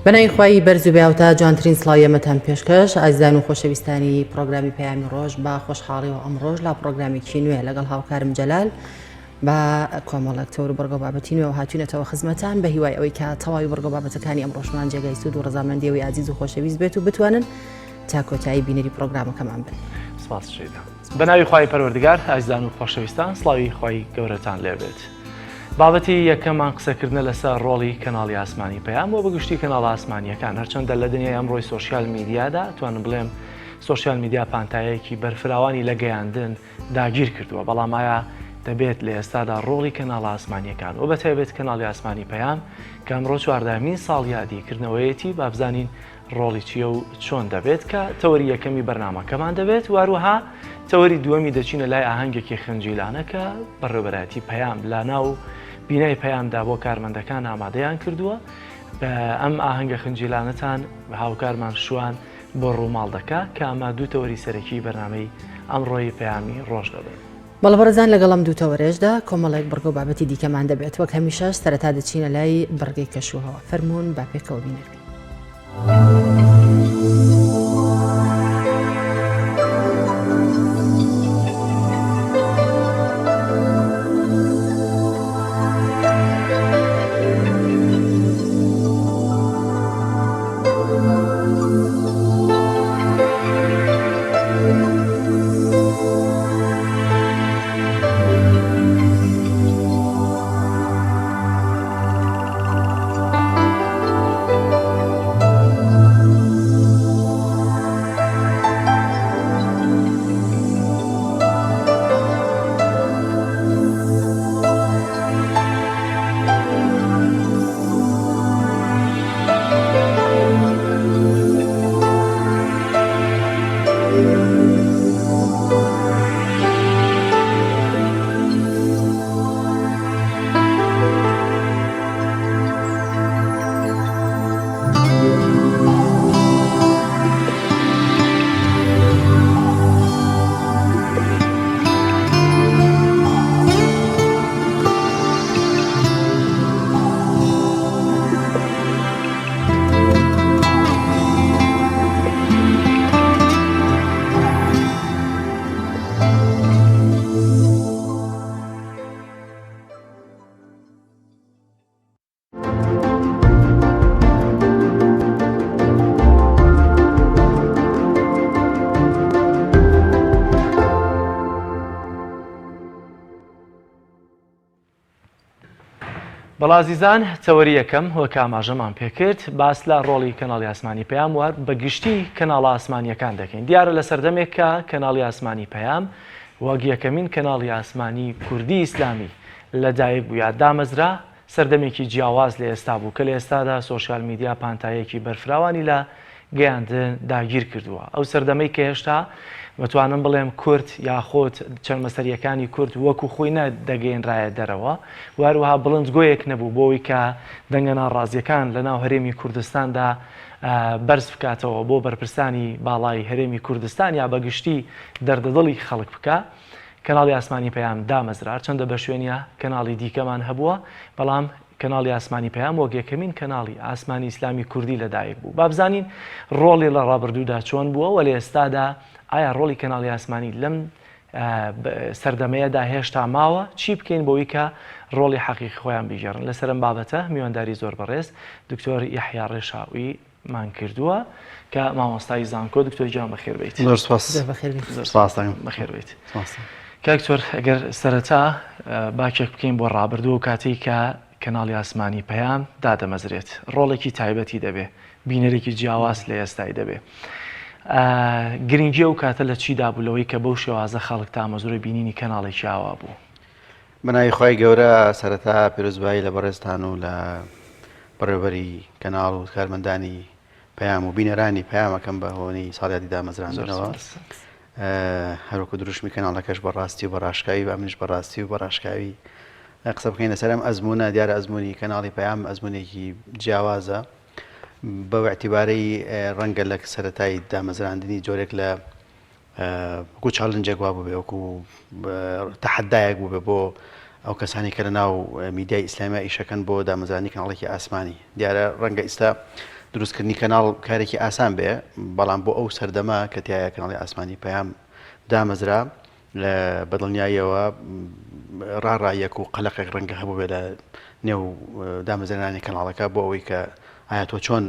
بەنای خۆی بەرز و بیاوتە جوانترین سڵاویەمەتان پێشکەش ئازیزان و خۆشەویستانی پرۆگرامی پەیامی ڕۆژ با خۆشحاڵیەوە ئەم ڕۆژ لا پرۆگرامێکی نوێ لەگەڵ هاوکارم جەلال بە کۆمەڵێک تەور بەرگە بابەتی نوێ و هاتوونەتەوە خزمەتان بە هیوای ئەوەی کە تەواوی بەرگە بابەتەکانی ئەم ڕۆژمان جێگای سوود و ڕەزامەندیەوەی عزیز و خۆشەویست بێت و بتوانن تا کۆتایی بینەری پرۆگرامەکەمان بن. سپاس شێدا. بەناوی خوای پەروەردگار ئازیزان و خۆشەویستان سڵاوی خۆی گەورەتان لێبێت. بابەتی یەکەمان قسەکردنە لەسەر ڕۆڵی کەناڵی ئاسمانی پەیام و بەگشتی کەناڵ ئاسمانیەکان هەرچەندە لە دنیای ئەمڕۆی سۆشیال میدیادا توانم بڵێم سۆشیال میدیا پانتایەکی بەرفراوانی لە گەیاندن داگیر کردووە، بەڵام ئایا دەبێت لە ئێستادا ڕۆڵی کەناڵ ئاسمانیەکان و بەتایبێت کەناڵی ئاسمانی پەیام کە ئەمڕۆ 14مین ساڵ یادیکردنەوەیەتی با بزانین ڕۆڵی چیە و چۆن دەبێت کە تەوەری یەکەمی بەرنامەکەمان دەبێت واروها تەوەری دووەمی دەچینە لای ئاهەنگێکی خنجیلانە کە بەڕێوەبەرەتی پەیام لە ناو بینای پەیامدا بۆ کارمەندەکان ئامادەیان کردووە. ئەم ئاهەنگە خنجیلانەتان بە هاوکارمان شوان بۆ ڕووماڵ دەکا کە ئەمە دوو تەوەری سەرەکی بەرنامەی ئەمڕۆی پەیامی ڕۆژ دەبێت. بەڵێ بەڕێزان لەگەڵ ئەم دوو تەوەرێشدا کۆمەڵێک بەرگە و بابەتی دیکەمان دەبێت وەک هەمیشەش سەرەتا دەچینە لای بەرگەی کەشوهەوە. فەرموون با پێکەوە بینەربین. بەڵازیزان تەوەری یەکەم وەک ئاماژەمان پێکرد باس لە ڕۆڵی کەناڵی ئاسمانی پەیام وار بەگشتی کەناڵ ئاسمانیەکان دەکەین. دیارە لە سەردەمێک کە کەناڵی ئاسمانی پەیام وەک یەکەمین کەناڵی ئاسمانی کوردی ئیسلامی لەدایک بوو یا دامەزرا سەردەمێکی جیاواز لە ئێستا بوو کە لە ئێستادا سۆشیال میدیا پانتایەکی بەرفراوانی لە گەیاندن داگیر کردووە. ئەو سەردەمەی کە هێشتا متوانم بڵێم کورد یاخۆت چەرمەسەریەکانی کورد وەکو خۆی نەدەگەیەنرایە دەرەوە، واروها بڵندگۆیەک نەبوو بۆەوەی کە دەنگە ناڕازیەکان لە ناو هەرێمی کوردستاندا بەرز بکاتەوە بۆ بەرپرسانی باڵای هەرێمی کوردستان یا بەگشتی دەردەدڵی خەڵک بکە. کەناڵی ئاسمانی پەیام دامەزرا چەندە بە شوێنە کەناڵی دیکەمان هەبووە، بەڵام کەناڵی ئاسمانی پەیام وەک یەکەمین کەناڵی ئاسمانی ئیسلامی کوردی لەدایک بوو. با بزانین ڕۆڵی لە ڕابردوودا چۆن بووە و لە ئێستادا ئایا ڕۆڵی کەناڵی ئاسمانی لەم سەردەمەیەدا هێشتا ماوە چی بکەین بۆی کە ڕۆڵی حەقیقی خۆیان بیژێڕن. لەسەرم بابەتە میوانداری زۆر بەڕێز دکتۆر یەحیا ڕێشاوی مان کردووە کە مامۆستای زانکۆ. دکتۆر گیان بەخێر بیت. بەخێر بیت. کاکتۆر ئەگەر سەرەتا باکێک بکەین بۆ ڕابردوو و کاتی کە کەناڵی ئاسمانی پەیام دادەمەزرێت ڕۆڵێکی تایبەتی دەبێ، بینەرێکی جیاواز لە ئێستای دەبێ. گرنگی و کاتە لە چیدا بوولەوەی کە بەو شێوازە خەڵک تا مەزورە بینینی کەناڵێکی ئاوا بوو؟ بەناوی خۆی گەورە سەرەتا پیرۆزبایی لە بەڕێزتان و لە بەڕێوەبەری کەناڵ و کارمەندانی پەیام و بینەرانی پەیامەکەم بە هۆنی ساڵیادی دامەزراندنەوە هەروەکو دروشمی کەناڵەکەش بەڕاستی و بەڕاشکاوی و منیش بەڕاستی و بەڕاشکاوی قسە بکەین لەسەر ئەم ئەزمونە. دیارە ئەزمموی کەناڵی پەیام ئەزمونێکی جیاوازە بەو اعتیبارەی ڕەنگە لە سەرەتای دامەزراندنی جۆرێک لە وەکو چاڵنجێک وا بوو بێ، وەکو تەحەدایەک بوو بێ بۆ ئەو کەسانی کە لە ناو میدیای ئیسلامی ئیشەکەن بۆ دامەزرانی کەناڵێکی ئاسمانی. دیارە ڕەنگە ئێستا دروستکردنی کەناڵ کارێکی ئاسان بێ بەڵام بۆ ئەو سەردەما کە تایە کەناڵی ئاسمانی پەیام دامەزرا لە بەدڵنیاییەوە ڕاڕایەک و قەلەقێک ڕەنگە هەبوو بێ لە نێو دامەزرێنانی کەناڵەکە بۆ ئەوەی کە ئایا تۆ چۆن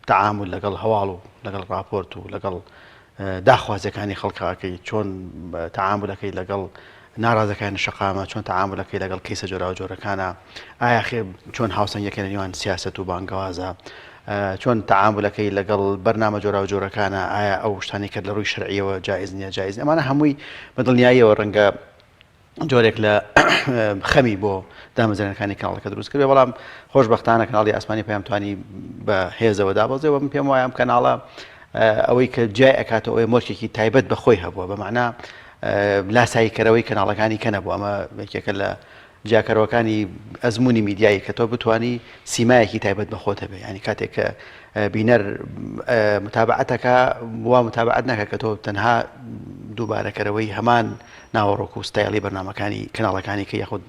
تەعامل لەگەڵ هەواڵ و لەگەڵ راپۆرت و لەگەڵ داخوازیەکانی خەڵکاکەی چۆن تەعاملەکەی لەگەڵ ناڕازەکانی شەقامە چۆن تەعاملەکەی لەگەڵ کەیسە جۆرا و جۆرەکانە ئایا چۆن هاوسەنگەکە لە نێوان سیاسەت و بانگەوازە چۆن تەعاملەکەی لەگەڵ بەرنامە جۆرا و جۆرەکانە ئایا ئەو شتانی کرد لە ڕووی شەرعیەوە جایز نییە جایز ئەمانە هەمووی بەدڵنیاییەوە ڕەنگە جۆرێک لە خەمی بۆ دامەزرێنەکانی کەناڵەکە دروست کرد بەڵام خۆشبەختانە کەناڵی ئاسمانی پەیام توانی بە هێزەوە دابەزێەوە من پێم وایە ئەم کەناڵە ئەوەی کە جای ئەکاتەوە ئەوەی مۆرکێکی تایبەت بەخۆی هەبووە بەمعنە لاساییکەرەوەی کەناڵەکانی کە نەبوو ئەمە یەکێکە لە جاکەرەوەکانی ئەزمموی میدیایی کە تۆ بتانی سیمایەکی تایبەت بەخۆتە بێ ینی کاتێک کە بینەر متابعەتەکە وا متابعەت ناکە کە تۆ تەنها دووبارەکەرەوەی هەمان ناوەڕۆک و ستایلی بەرنامەکانی کەناڵەکانی کە یاخود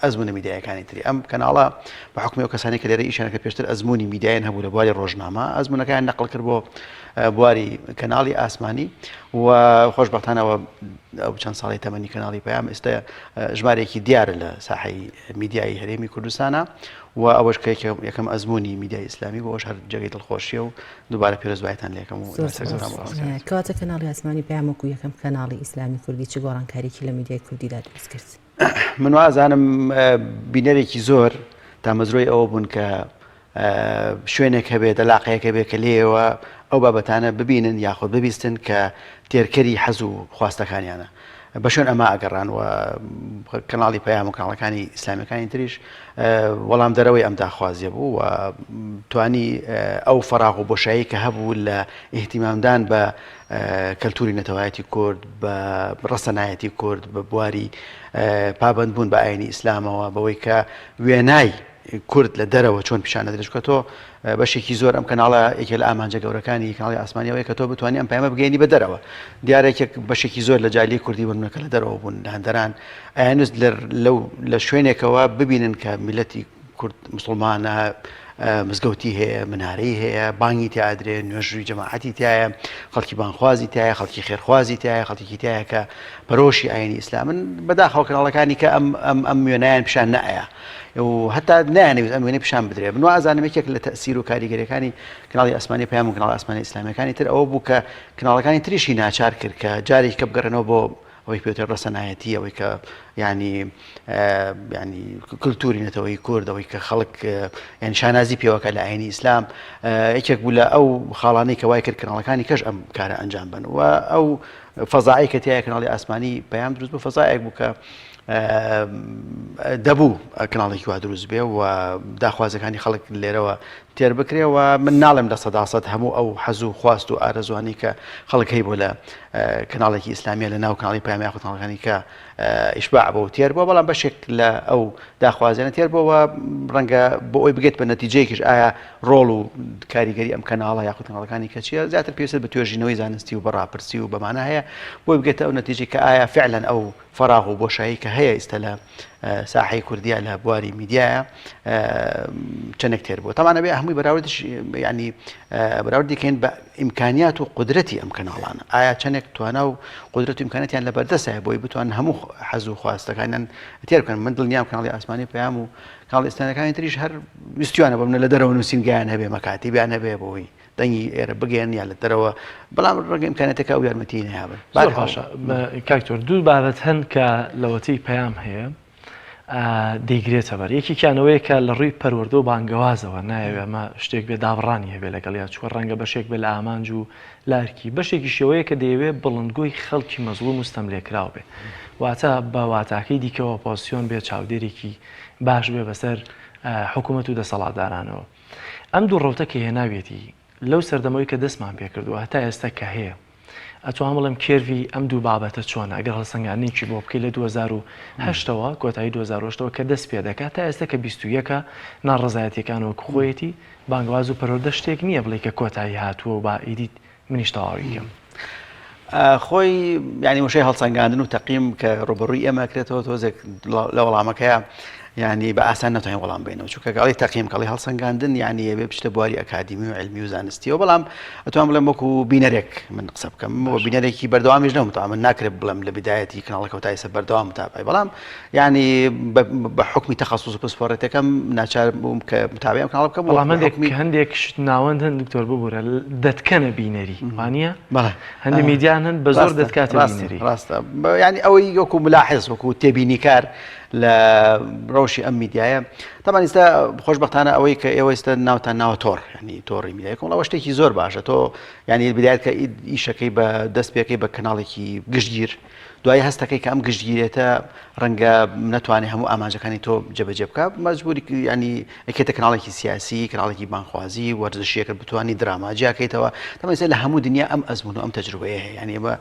ئەزمونە میدیایەکانی تری ئەم کەناڵە بە حکومی ئەو کەسانی کە لێرە ئیشانەکە پێشتر ئەزمموی میدیایان هەبوو لە بواری ڕۆژنامە ئەزمونونەکان نەقل کرد بۆ بواری کەناڵی ئاسمانی و خۆشبەختانەوە ئەو چەند ساڵی تەمەنی کەناڵی پەیام ئێستا ژمارێکی دیارە لە ساحەی میدیایی هەرێمی کوردستانە و ئەوەش کە یەکەم ئەزمموی میدیای ئیسلامی بۆش هەر جێگەی دڵخۆشیە و دووبارە پێرزبایتان لێکم و کەواتە کەناڵی ئاسمانی پەیام وەکو یەکەم کەناڵی ئیسلامی کوردی چ گۆڕانکاریی لە میدیای کوردیدا دروست کرد من وازانم بینەرێکی زۆر تامەزرۆی ئەوە بوون کە شوێنێک هەبێت دەلاقەیەکە بێت کە لێەوە ئەو بابەتانە ببینن یاخود ببیستن کە تێرکەری حەز و خواستەکانیانە بە شوێن ئەمە ئەگەڕان و کەناڵی پەیام و کەناڵەکانی ئیسلامیەکانی تریش وەڵام دەرەوەی ئەم داخوازیە بوو و توانی ئەو فەراغ و بۆشایی کە هەبوو لە ئیهتیمامدان بە کەلتوری نەتەوایەتی کورد بە ڕەسەنایەتی کورد بە بواری پابندبوون بە ئاینی ئیسلامەوە بەوەی کە وێنای کورد لە دەرەوە چۆن پیشانە درێژکە تۆ بەشێکی زۆر ئەم کەناڵە یەکێ لە ئامانجە گەورەکانی کەناڵی ئاسمانیەوەی کە تۆ بتوانانی ئەم پەیامە بگەینی بە دەرەوە دیارێکێک بەشێکی زۆر لە جالی کوردی بوونەکە لە دەرەوە بوون لە هەندەران ئەیانویست لە شوێنێکەوە ببینن کە میلەتی کورد مسلمانە مزگەوتی هەیە منارەی هەیە بانگی تیادرێ نوێژووی جەماعەتی تایە خەڵکی بانخوازی تایە خەڵکی خێرخوازی تایە خەڵکی تایە کە پەرۆشی ئاینی ئیسلامن بەداخەوە کەناڵەکانی کە ئەم وێنایان پیشان نایە و هەتا نایانەوێت ئەم وێنەی پیشان بدرێ من وازانم یەکێک لە تەسیر و کاریگەریەکانی کەناڵی ئاسمانی پەیام و کەناڵی ئاسمانی ئیسلامیەکانی تر ئەوە بوو کە کەناڵەکانی تریشی ناچار کرد کە جارێک کە بگەڕێنەوە بۆ ئەوەی پێوتر ڕەسەنایەتی ئەوەی کە ینی کللتوری نەتەوەی کورد ئەوەی کە خەڵک یان شانازی پێوەکە لە ئاینی ئیسلام یەکێک بوو لە ئەو خاڵانەی کە وای کرد کەناڵەکانی کەش ئەم کارە ئەنجام بن و ئەو فەزایی کە تایە کەناڵی ئاسمانی پەیام دروست بوو فەزایەک بوو کە دەبوو کەناڵێکی وا دروست بێ و داخوازەکانی خەڵک لێرەوە تێر بکرێەوە من ناڵێم لە سەداسەد هەموو ئەو حەز و خواست و ئارەزوانی کە خەڵک هەی بۆ لە کەناڵێکی ئیسلامیە لە ناو کەناڵی پەیام یاخود کەناڵەکانی کە ئیشباع بۆ تێر بووە بەڵام بەشێک لە ئەو داخوازیانە تێر بۆەوە ڕەنگە بۆ ئەوی بگێت بە نەتیجەیەکیش ئایا ڕۆڵ و کاریگەری ئەم کەناڵە یاخود کەناڵەکانی کە چیە زیاتر پێویست بە توێژینەوەی زانستی و بەڕاپرسی و بەمانە هەیە بۆی بگێتە ئەو نەتیجەی کە ئایا فعلا ئەو فەراغ و بۆشایی کە هەیە ئێستا لە ساحەی کوردیا لە بواری میدیایە چەندێک تێر بووە تەمانە بێ هەمووی بەراوردش ینی بەراوردیکەین بە ئیمکانیات و قدرەتی ئەم کەناڵانە ئایا چەندێک توانە و قدرەت و ئیمکانەتیان لە بەردەستایە بۆی بتوان هەموو حەز و خواستەکانیان تێر بکەن من دڵنیام کەناڵی ئاسمانی پەیام و کەناڵی ئیسلامیەکانی تریش هەر ویستیانە بە منە لە دەرەوە نووسینگایان هەبێ مەکاتیب بیان هەبێ بۆی دەنگی ئێرە بگەن یا لە دەرەوە بەڵام ڕێگە ئیمکانێتەکە ئەو یارمەتی نەیابن باشە کاکتۆر دوو بابەت هەن کە لەوەتی پەیام هەیە دەیگرێتە بەر یەکیانەوەی کە لە ڕووی پەروەردە و بانگەوازەوە نایەوێ ئەمە شتێک بێ داڕانی هەبێ لەگەڵ یا چوە ڕەنگە بەشێک بێ لە ئامانج و لارکی بەشێکی شێوەیە کە دەیەوێت بڵندگۆی خەڵکی مەزلوم مستەملێکراو بێ واتە بە واتاکەی دیکەوە ئۆپۆزیسیۆن بێ چاودێرێکی باش بێ بەسەر حکوومەت و دەسەڵاتدارانەوە ئەم دوو ڕەوتە کە هێناوێتی لەو سەردەمەوەی کە دەستمان پێکردووە هەتا ئێستا کە هەیە ئەتوان بڵێم کێوی ئەم دوو بابەتە چۆنە ئەگەر هەڵسەنگاندنێکی بۆ بکەی لە 2008ەوە کۆتایی 2008ەوە کە دەست پێ دەکات تا ئێستا کە 21ەکە ناڕزایەتیەکانەوە خۆیەتی بانگواز و پەروەردە شتێک نییە بڵێ کە کۆتایی هاتووە و با ئیدیت منیش تەواوی کەم خۆی ینی وشەی هەڵسەنگاندن و تەقیم کە ڕۆبەڕووی ئێمە کرێتەوە تۆزێک لە وەڵامەکەیە يعني بە ئاسان ناتوانین وەڵام بێنەوە چونکە گاڵی تەقیم کەڵی هەڵسەنگاندن یعنی ئەبێ بچتە بواری ئەکادمی و علمی و زانستیەوە بەڵام ئەتوان بڵێم وەکو بینەرێک من قسە بکەم بینەرێکی بەردەوامیش نەوتەوە من ناکرێت بڵێم لە بدایەتی کەناڵەکە تا ئێستا بەردەوام متابعی بەڵام يعني بە حکمی تەخەسوس پسپۆرەتەکەم ناچار بووم کە متابعی ئەم کەناڵ بکەم بەڵام هەندێک ناوەند هەن دکتۆر ببوورە دەتکەنە بینەری وانە هەندێک میدیان هەن بە زۆر دەتکاتە بینەری ڕاستە يعني ئەوەی وەکو ملاحظ وەکو تێبینیکار لە ڕەوشی ئەم میدیایە طبعا ئێستا خۆشبەختانە ئەوەی کە ئێوە ئێستا ناوتان ناوە تۆڕ ینی تۆڕی میدیایە کۆڵەوە شتێکی زۆر باشە تۆ ینی بدایەت کە ئیشەکەی بە دەست پێکەی بە کەناڵێکی گشتگیر دوای هەستەکەی کە ئەم گشتگیرێتە ڕەنگە ناتوانێت هەموو ئاماژەکانی تۆ جێبەجێ بکە مەجبوری ینی ئەکێتە کەناڵێکی سیاسی کەناڵێکی بانخوازی وەرزشیەکە بتوانانی دراماجیاکەیتەوە تەمە لە هەموو دنیا ئەم ئەزمون و ئەم تەجروبەیە هەیە ینی ئێمە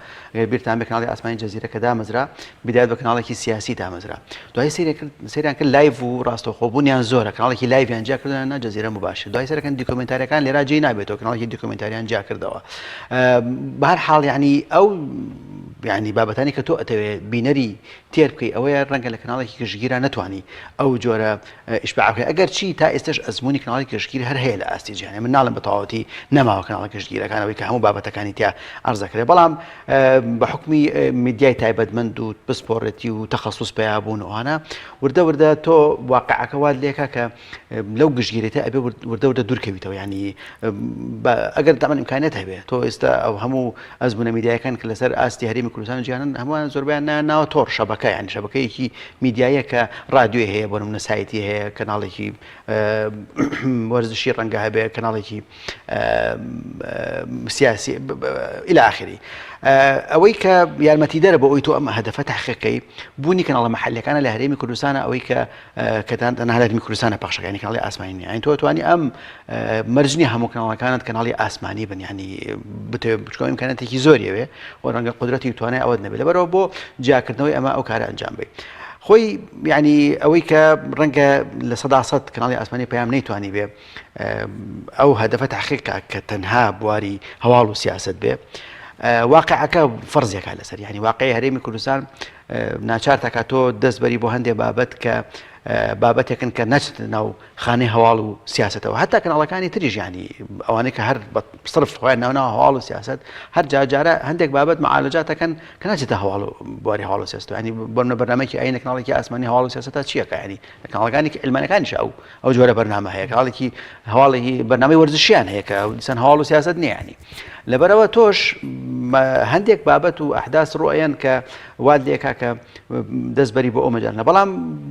بیرتان بێ کەناڵی ئاسمانی جەزیرەکە دامەزرا بدایەت بە کەناڵێکی سیاسی دامەزرا دوای سەیریان کرد لایڤ و ڕاستەوخۆبوونیان زۆرە کەناڵێکی لایڤیان جیا کردن جەزیرە مباشر دوای سەرەکەن دیکۆمنتاریەکان لێرە جێی نابێتەوە کەناڵێکی دیکۆمنتاریان جیا کردەوە بەهەرحاڵ یعنی ئەو يعني بابەتانی کە تۆ ئەتەوێت بینەری تێر بکەی ئەوەیە ڕەنگە لە کەناڵێکی گشتگیرە نەتوانی ئەو جۆرە ئیشباعەکەی ئەگەر چی تا ئێستش ئەزمموی کەناڵی گشتگیر هەر هەیە لە ئاستی جیهانی من ناڵم بە تەواوەتی نەماوە کەناڵی گشتگیرەکانەوەی کە هەموو بابەتەکانی تیا عەرزەکرێت بەڵام بە حکمی میدیای تایبەتمەند و پسپۆڕەتی و تەخەسوس پێیا بوون وانە وردە وردە تۆ واقعەکە وات لێکە کە لەو گشتگیرێتە ئەبێ وردە وردە دوورکەویتەوە ینی ئەگەر دامن ئیمکانێت هەبێت تۆ ئێستا ئەو هەموو ئەزمونە میدیایەکان کە لەسەر ئاستی هەرێمی کوردستان جیهانن هەمووان زۆربیان ناوە تۆڕ شەبەکە ینی شەبەکەیەکی میدیایە کە ڕادیۆ هەیە بۆ نمونە سایتی هەیە کەناڵێکی وەرزشی ڕەنگە هەبێ کەناڵێکی سیاسی إلى آخره ئەوەی کە یارمەتیدەرە بۆ ئەوی تۆ ئەم هەدەفە تحقیقەکەی بوونی کەناڵە مەحەلەکانە لە هەرێمی کوردستانە ئەوەی کە تەنها هەرێمی کوردستانە پەخشەکانی کەناڵی ئاسمانی یانی تۆ توانی ئەم مەرجنی هەموو کەناڵەکانت کەناڵی ئاسمانی بن ینی بتەوێت بچکۆ ئیمکانەتێکی زۆریەوێ و ڕەنگە قودرەتی توانای ئەوەت نەبێت لەبەرەوە بۆ جیاکردنەوەی ئەمە ئەو کارە ئەنجام بێت خۆی ینی ئەوەی کە ڕەنگە لە 100% کەناڵی ئاسمانی پەیام نەیتوانی بێ ئەو هەدەفە تحقیقە کە تەنها بواری هەواڵ و سیاست بێ واقعەکە فەرزێکە لەسەر ینی واقعی هەرێمی کوردستان ناچار تاکە تۆ دەستبەری بۆ هەندێک بابەت کە بابەتێکن کە نەچێت ناو خانەی هەواڵ و سیاستەوە هەتا کەناڵەکانی تریژ ینی ئەوانەی کە هەر صرف خۆیان ناوناوە هەواڵ و سیاست هەر جارە هەندێک بابەت معالەجاتەکەن کە ناچێتە هەواڵ و بواری هەواڵ و سیاست ینی بۆ بەرنامەیەکی ئاینە کەناڵێکی ئاسمانی هەواڵ و سیاستە چیەکە ینی کەناڵەکانی علمانەکانیش ئەو جۆرە بەرنامە هەیە کەناڵێکی هەواڵێکی بەرنامەی وەرزشیان هەیە کە دیسان هەواڵ و سیاست نییە ینی لەبەرەوە تۆش هەندێک بابەت و ئەحداس ڕۆیان کە واد لێکا کە دەستبەری بۆ ئەو مەجارنە بەڵام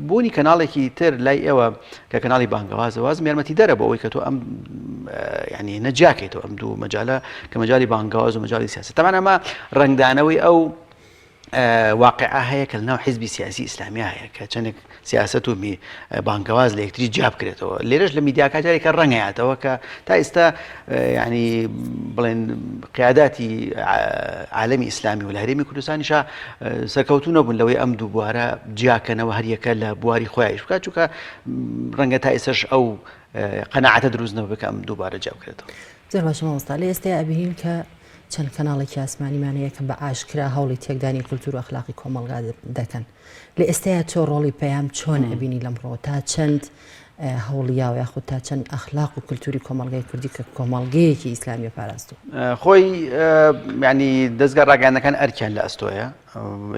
بوونی کەناڵێکی تر لای ئێوە کە کەناڵی بانگەوازە واز یارمەتیدەرە بۆ ئەوەی کە تۆ ئەم ینی نەجیاکەیتەوە ئەم دوو مەجالە کە مەجای بانگەواز و مەجای سیاست تەمان ئەمە ڕنگدانەوەی ئەو واقعە هەیە کە لەناو حیزبی سیاسی ئیسلامی هەیە کە چەندێک سیاست و بانگەواز لە یەکتری جیاب کرێتەوە لێرەش لە میدیاکە جارێکە ڕەنگەیاتەوە کە تا ئێستا ینی بڵێن قیاداتی عالەمی ئیسلامی و لە هەرێمی کوردستانیشا سەرکەوتوو نەبوون لەوەی ئەم دوو بوارە جیاکەنەوە هەریەکە لە بواری خۆیانش بکات چونکە ڕەنگە تا ئێستاش ئەو قەناعەتە دروستنەوە بکە ئەم دووبارە جیاب کرێتەوە زۆر باشە مامۆستا لە ئێستا ئەبینین کە چەند کەناڵێکی ئاسمانیمانەیە کە بە ئاشکرا هەوڵی تێکدانی کولتور و ئەخلاقی کۆمەلگا دەکەن لە ئێستایا تۆ ڕۆڵی پەیام چۆن ئەبینی لەمڕۆ تا چەند هەوڵیاوە یاخود تا چەند ئەخلاق و کولتوری کۆمەلگای کوردی کە کۆمەلگەیەکی ئیسلامی پاراستوو خۆی ینی دەستگا ڕاگەاندنەکان ئەرکیان لە ئەستۆیە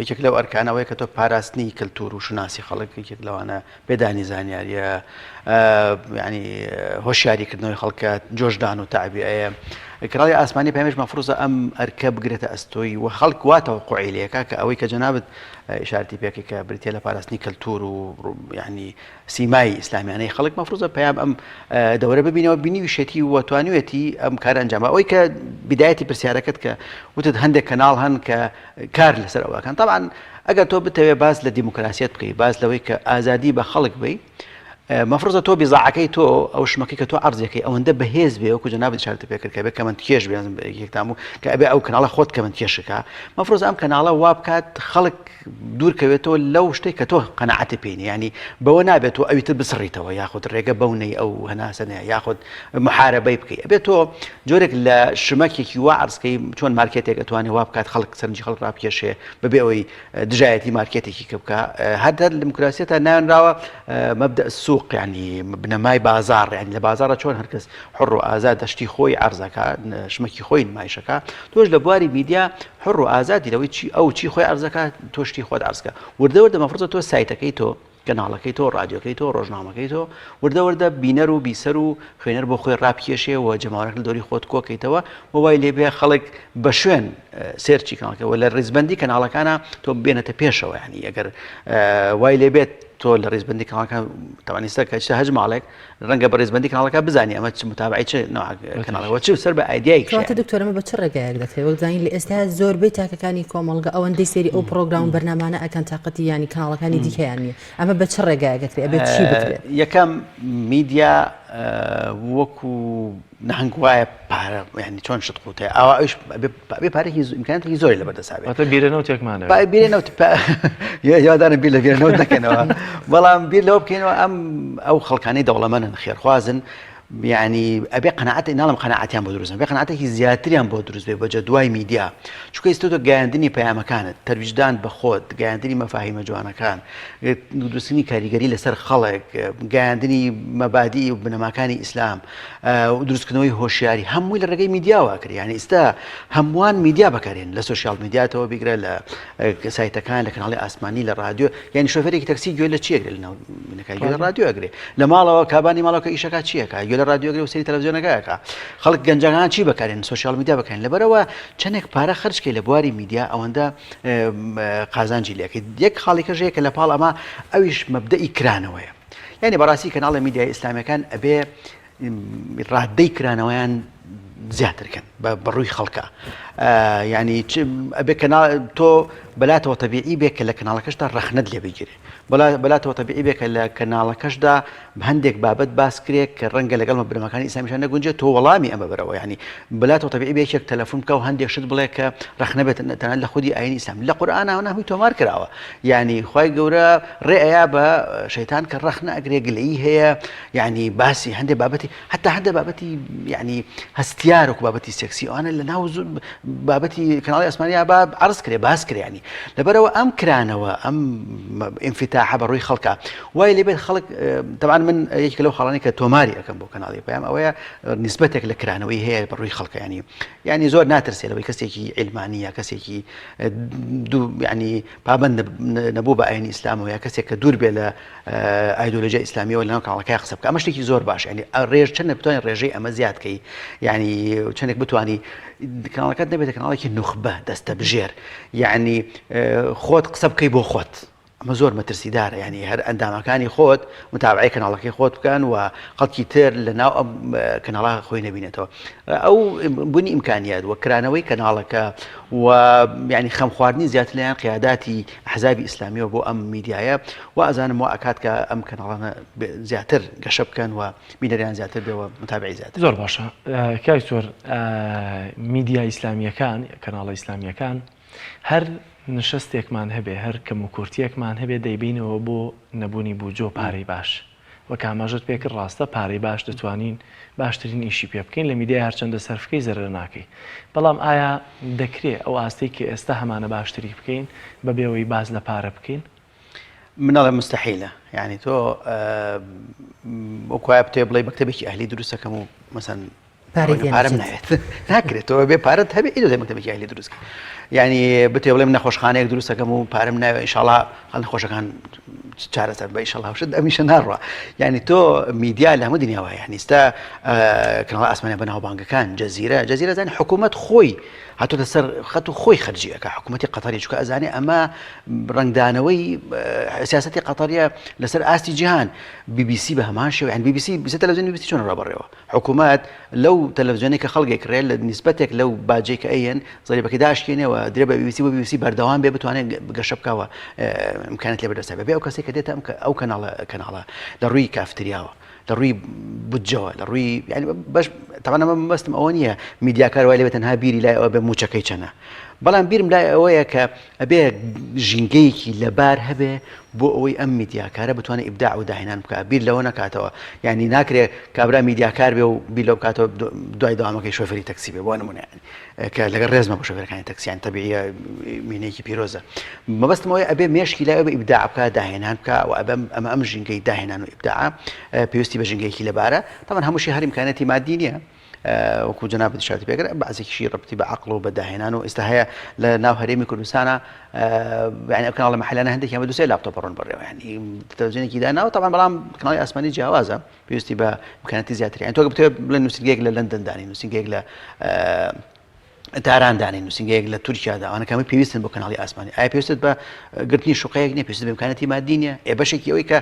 یەکێک لەو ئەرکانەوەی کە تۆ پاراستنی کللتور و شناسی خەڵک یەکێک لەوانە پێدانی زانیاریە ینی هۆشیاریکردنەوەی خەڵکە جۆشدان و تعبیەیە کەناڵی ئاسمانی پێمەش مەفروزە ئەم ئەرکە بگرێتە ئەستۆی و خەڵک واتەوە قوعیلەکە کە ئەوەی کە جەنابەت ئشارەتی پێکەی کە بریتە لە پاراستنی کللتور و ینی سیمای ئیسلامیانەی خەڵک مەفروزە پێیان ئەم دەورە ببینەوە بینی وشێتی و توانوێتی ئەم کار ئەنجام ئەوەی کە بدایەتی پرسیارەکەت کە وتت هەندێک کەناڵ هەن کە کار لەسەر ئەوەکان طبعاً ئەگەر تۆ بتەوێت باس لە دیموکراسیەت بکەی باس لەوەی کە ئازادی بە خەڵک بی مەفرۆزە تۆ بیزاعەکەی تۆ ئەو شمەکەی کە تۆ عەرزەکەی ئەوەندە بەهێز بێ وەکو جەناب شارتە پێکرد کە بێ کەمەندکێش بێ یەکتام و کە ئەبێ ئەو کەناڵە خۆت کەمەندکێشەکە مەفرۆز ئەم کەناڵە وا بکات خەڵک دوورکەوێتەوە لەو شتێک کە تۆ قەنەعەتی پێینی ینی بەوە نابێت تۆ ئەویتر بسڕیتەوە یاخود ڕێگە بەونەی ئەو هەناسەنەیە یاخود محارەبەی بکەیت ئەبێت تۆ جۆرێک لە شمەکێکی وا عەرزکەی چۆن مارکێتێک ئەتوانێت وا بکات خەڵک سەرنجی خەڵک ڕاپکێشێ بەبێ ئەوەی دژایەتی مارکێتێکی کە بکە هەر دموکراسیەتە ناوێنراوە مەبدە سوق ینی بنەمای بازار ینی لە بازارە چۆن هەرکەس حڕ و ئازاد دەشتی خۆی عەرزەکە شمەکی خۆی نمایشەکە تۆش لە بواری میدیا حڕ و ئازادی لەوەی چی خۆی عەرزەکە تۆشتی خۆت عەرزکە وردە مەفرۆزە تۆ سایتەکەی تۆ کەناڵەکەی تۆ ڕادیۆکەی تۆ ڕۆژنامەکەی تۆ وردە بینەر و بیسەر و خوێنەر بۆ خۆی ڕاپکێشێ و جەماوەرێک لە دۆری خۆت کۆکەیتەوە وای لێبێ خەڵک بە شوێن سێرچی کەناڵەکەەوە لە ڕێزبەندی کەناڵەکانە تۆ بێنێتە پێشەوە ینی ئەگەر وای لێبێت تۆ لە ڕێزبەندی کەناڵەکە توانیستە کە هەج ماڵێک ڕەنگە بە ڕێزبەندی کەناڵەکە بزانانی ئەمە چ متابعی چ کەناڵەوە چ سەر بە ئایدیای کەواتە دکتۆرەمە بە چ ڕێگایەک دەکرێت وەک زانین لە ئێستا زۆربەی تاکەکانی کۆمەڵگە ئەوەندەی سێری ئەو پرۆگرام و بەرنامانە ئەکەن تااقەتی ینی کەناڵەکانی دیکەیان نیە ئەمە بە چ ڕێگایەک دەکرێت ئەبێت چی بکرێت یەکەم میدیا وەکو نهنگ وایە پارە ینی چۆن شت قوتێ ئەوە ئەوش بێ پارێکی ئیمکانێکی زۆری لە بەردەسابێت بیرەنەوتێکمانە بیرێنەوت یادانە بیر لە بیرەنەوت نەکەنەوە بەڵام بیر لەوە بکەینەوە ئەو خەڵکانەی دەوڵەمەندن خێرخوازن يعني أبي قناعات إن الله قناعاتيان بودروزن أبي قناعاتي زيادتريان بودروز بوجه دواي ميديا شو كيستودو جاندني بياما كانت ترويجدان بخود جاندني مفاهيم جوانا كان درسني كاريجري لسر خلق جاندني مبادئ وبنماكاني إسلام ودرس كنوي هوشياري هم ويل الرجاي ميديا واكر يعني استا هموان ميديا بكرين لسوشيال ميديا تو بيقرا لسايت كان لكن على أسماني للراديو يعني شوفيري تاكسي يقول لك شيء لنا منك يقول الراديو أقري لما لا كاباني مالك إيشكات شيء لە رادیۆگری و سری تەلەڤیزیۆنەکەیەکە خەڵک گەنجەکان چی بەکارێن سوشیال میدیا بکەن لەبەرەوە چەندێک پارە خەرجکەی لە بواری میدیا ئەوەندە قازانجی لێکێت یەک خاڵێکەژەیە کە لە پاڵ ئەمە ئەویش مەبدەئی کرانەوەیە یعنی بەڕاستی کەناڵە میدیای ئیسلامیەکان ئەبێ ڕادەی کرانەوەیان زیاترکەن بەڕووی خەڵکە ینی ئەبێ کەناڵ تۆ بەلاتەوە تەبیعی بێ کە لە کەناڵەکەشدا ڕەخنەت لێ بگیرێ بەلاتەوە تەبیعی بێ کە لە کەناڵەکەشدا هەندێک بابەت باس کرێت کە ڕەنگە لەگەڵ مەبرمەکانی ئیسلامیشان نەگونجێت تۆ وەڵامی ئەمە بەرەوە ینی بەلاتەوە تەبیعی بێ یەک تەلەفۆن بکە و هەندێک شت بڵێ کە ڕەخنە بێت تەنانەت لە خودی ئاینی ئیسلام لە قورئانە هەمووی تۆمار کراوە ینی خوای گەورە ڕێئەیە بە شەیتان کە ڕەخنە ئەگرێ گلەیی هەیە ینی باسی هەندێک بابەتی حتا هەندێک بابەتی ینی هەستیار وەکو بابەتی سێکسی ئەوانە لە ناو بابەتی کەناڵی ئاسمانیا با عەرز کرێ باس کرێ ینی لەبەرەوە ئەم کرانەوە ئەم ئینفتاحە بەڕووی خەڵکە وای لێبێت خەڵک طبعا من یەکێک لەو خاڵانەی کە تۆماری ئەەکەم بۆ کەناڵی پەیام ئەوەیە نسبەتێک لە کرانەوەی هەیە بەڕووی خەڵکە ینی زۆر ناترسێ لەوەی کەسێکی عیلمانیە کەسێکی ینی پابەند نەبوو بە ئاینی ئیسلامەوە یا کەسێک کە دوور بێ لە ئایدۆلۆژیای ئیسلامیەوە لەناو کەناڵەکەی قسە بکە ئەمە شتێکی زۆر باش ینی ڕێژ چەندێک بتوانین ڕێژەی ئەمە زیادکەی ینی چەندێک بتوانی کەناڵەکەت نەبێتە کەناڵێکی نوخبە دەستە بژێر یعنی خۆت قسە بکەی بۆ خۆت ئەمە زۆر مەترسیدارە ینی هەر ئەندامەکانی خۆت متابعی کەناڵەکەی خۆت بکەن و خەڵکی تر لە ناو ئەم کەناڵە خۆی نەبینێتەوە ئەو بوونی ئیمکانیات وە کرانەوەی کەناڵەکە و ینی خەم خواردنی زیاتر لەیان قیاداتی ئەحزابی ئیسلامیەوە بۆ ئەم میدیایە و ئەزانم وا ئەکات کە ئەم کەناڵانە زیاتر گەشە بکەن و بینەریان زیاتر بێەوە متابعی زیاتر زۆر باشە کاک زۆر میدیا ئیسلامیەکان کەناڵە ئیسلامیەکان هەر نشستێکمان هەبێ هەر کەم و کورتیەکمان هەبێ دەیبینەوە بۆ نەبوونی بوجۆ پارەی باش وە کاماژت پێکرد ڕاستە پارەی باش دەتوانین باشترین ئیشی پێ بکەین لە میدیای هەرچەندە سەرفکەی زەرەر ناکەی بەڵام ئایا دەکرێت ئەو ئاستەی کە ئێستا هەمانە باشتری بکەین بە بێەوەی باز لە پارە بکەین منەڵێ مستحیلە یعنی تۆ وەکوایە بتێ بڵێ مەکتەبێکی ئەهلی دروستەکەم و مەسەن پارەم ناوێت ناکرێتەوە بێ پارەت هەبێ ئیدۆ مەکتەبێکی ئەهلی دروستکە ینی بتێ بڵێ من نەخۆشخانەیەک دروستەکەم و پارەم ناوێت ئینشاڵڵا هەڵ نەخۆشەکان چارەسەر بە ئینشاڵڵا شت ئەمیشە ناڕوە ینی تۆ میدیا لە هەموو دنیاوە یعنی ئێستا کەناڵە ئاسمانیە بەناوبانگەکان جەزیرە زانانی حکوومەت خۆی هاتوۆتە سەر خەت و خۆی خەرجیەکە حکوومەتی قەتەری چونکە ئەزانێ ئەمە ڕنگدانەوەی سیاسەتی قەتەریە لەسەر ئاستی جیهان BBC بە هەمان شێوە یعنی BBC تەلەڤیزیۆن BBC چۆن ڕابڕێەوە حکوومەت لەو تەلەڤیزیۆنێک کە خەڵکێک کرێت لە نیسبەتێک لەو باجەی کە ئەیەن زەریبەکەی داشکێنێەوە و درێ بە BBC بۆ BBC بەردەوام بێ بتوانێت گەشە بکەوە امکانێت لێ بەدەست بێ ئەو کەسێک کە دێتە ئەو کەناڵە لە ڕووی کافتریاوە لە ڕووی بودجەوە لە ڕووی ینی بەش تاوانە مەبەستم ئەوە نییە میدیاکار وای لێ تەنها بیری لای ئەوە بێ موچەکەی چەنە بەڵام بیرم لای ئەوەیە کە ئەبێ ژینگەیەکی لەبار هەبێ بۆ ئەوەی ئەم میدیاکارە بتوانێت ئیبداع و داهێنان بکات بیر لەوە نکاتەوە یعنی ناکرێت کابرا میدیاکار بێ و بیر لەو بکاتەوە دوای داوامەکەی شۆفێری تەکسی بێ بۆ نمونە کە لەگەڵ ڕێزمە بۆ شۆفێرەکانی تەکسیان تەبیعیە مینەیەکی پیرۆزە مەبەستم ئەوەیە ئەبێ مێشکی لای ئەوە ئیبداع بکات داهێنان بکات و ئەم ژینگەی داهێنان و ئیبداع پێویستی بە ژینگەیەکی لەبارە طبعا هەمووشی هەر امکانەتی مادی نییە وەکو جەناب شارەتی پێگەر بەعزێکیشی ڕەبتی بە عەقڵ و بە داهێنان و ئێستا هەیە لە ناو هەرێمی کوردستانە یعنی ئەو کەناڵە مەحەلانە هەندێکیان بە دووسێ لاپتۆپ ڕۆن بڕێەوە ینی تەلەڤیزیۆنێکی داناوە طبعا بەڵام کەناڵی ئاسمانی جیاوازە پێویستی بە امکاناتی زیاتر یعنی تۆ بتوێت بڵێن نووسینگەیەک لە لەندەن دانی نووسینگەیەک لە داران دانی نووسینگەیەک لە تورکیادا ئەوانەکەمی پێویستن بۆ کەناڵی ئاسمانی ئایا پێویستت بە گرتنی شوقەیەک نییە پێویست بە امکانەتی مادی نییە بەشێکی ئەوەی کە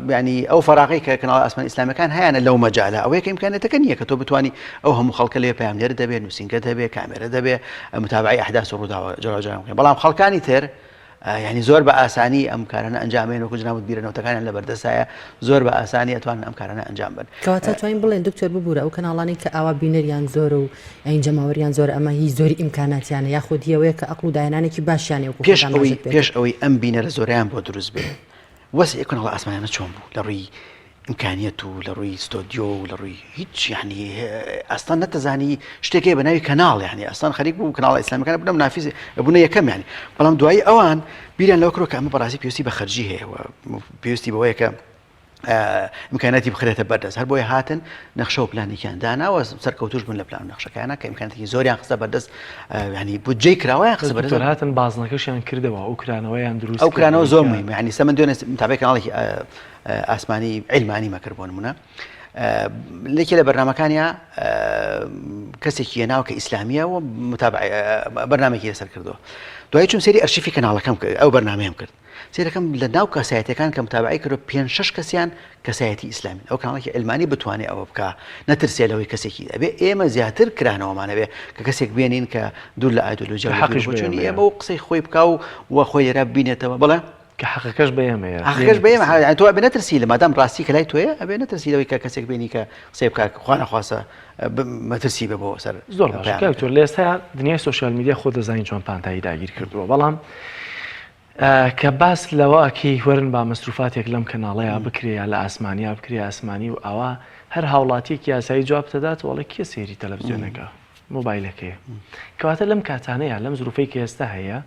ینی ئەو فەراغی کە کەناڵی ئاسمانی ئیسلامیەکان هەیەە لەو مەجالە ئەوەیە کە امکانێتەکە نییە کە تۆ بتوانی ئەو هەموو خەڵکە لێ پەیامنێر دەبێت نووسینگە دەبێت کامێرە دەبێت متابعی ئەحداث و ڕووداوە جۆراوجۆران بکەن بەڵام خەڵکانی تر ینی زۆر بە ئاسانی ئەم کارانە ئەنجامێن وەکو جناب بیرەنەوەتەکانیان لە بەردەسایە زۆر بە ئاسانی ئەتوانن ئەم کارانە ئەنجام بن کەواتە توانین بڵێن دکتۆر ببوورە ئەو کەناڵانی کە ئاوا بینەریان زۆر و ئەین جەماوەریان زۆر ئەمە هیچ زۆری ئیمکاناتیانە یاخود هیەوەیە کە عەقڵ و داهێنانێکی باشیانێ وەکو پێش ئەوەی ئەم بینەرە زۆریان بۆ دروست بێت وەسعی کەناڵە ئاسمانیانە چۆن بوو لە ڕووی امکانیت و لە ڕووی ستۆدیۆ و لە ڕووی هیچ یعنی ئەستان نەتەزانی شتێکی بە ناوی کەناڵ یعنی ئەستان خەریک بوو کەناڵە ئیسلامیەکان بنەم نافیز بوونە یەکەم یعنی بەڵام دوایی ئەوان بیریان لەوە کڕۆ کە ئەمە بەڕاستی پێویستی بە خەرجی هەیە پێویستی بەوەیە کە امکاناتی بخرێتە بەردەست هەر بۆیە هاتن نەخشە و پلانێکیان داناوە سەرکەوتوش بوون لە پلان نەخشەکانە کە امکاناتی زۆریان خستە بەردەست ینی بودجەی کراوەیان خستە بەردەست هاتن بازنەکەشیان کردەوە ئەو کرانەوەیان دروست ئەو کرانەوە زۆر مهمە ینی سەمن دوێنێ متابع کەناڵێکی ئاسمانی عیلمانی مەکرد بۆ نمونە لێکی لە بەرنامەکانیە کەسێکی ناو کە ئیسلامیە و بەرنامێکی لەسەر کردەوە دوای چون سێری ئەرشیفی کەناڵەکەم ئەو بەرنامەیەم کرد سێرەکەم لە ناو کەسایەتەکان کە متابعی کرد 5-6 کەسیان کەسایەتی ئیسلامی ئەو کەناڵێکی ئەلمانی بتوانێت ئەوە بکە نەترسێلەوەی کەسێکی ئەبێ ئێمە زیاتر کرانەوەمانەوێ کە کەسێک بێنین کە دوور لە ئایدۆلۆژیا حەقیقی ئێمە و قسەی خۆی بکە و خۆی لێرە بینێتەوە بڵێ کە حەقەکەش بەیەمەیە حەقەکەش بەیەمە تۆ ئەبێ نەترسی لە مادام ڕاستی کە لای تۆیە ئەبێ نەترسی لەوەی کە کەسێک بینی کە قسەی بکە خوا نەخواسە مەترسی بێ بۆ سەر زۆر باش کاکتۆر لە ئێستا دنیای سوشیال میدیا خۆ دەزانین چۆن پانتایی داگیر کردووە بەڵام کە باس لەوەکی وەرن با مەسروفاتێک لەم کەناڵەیە بکرێ لە ئاسمانیا بکرێ ئاسمانی و ئەوە هەر هاوڵاتیەکی یاسایی جواب دەدات وەڵە کێ سێری تەلەڤیزیۆنەکە مۆبایلەکەیە کەواتە لەم کاتانەیە لەم زروفەی کە ئێستا هەیە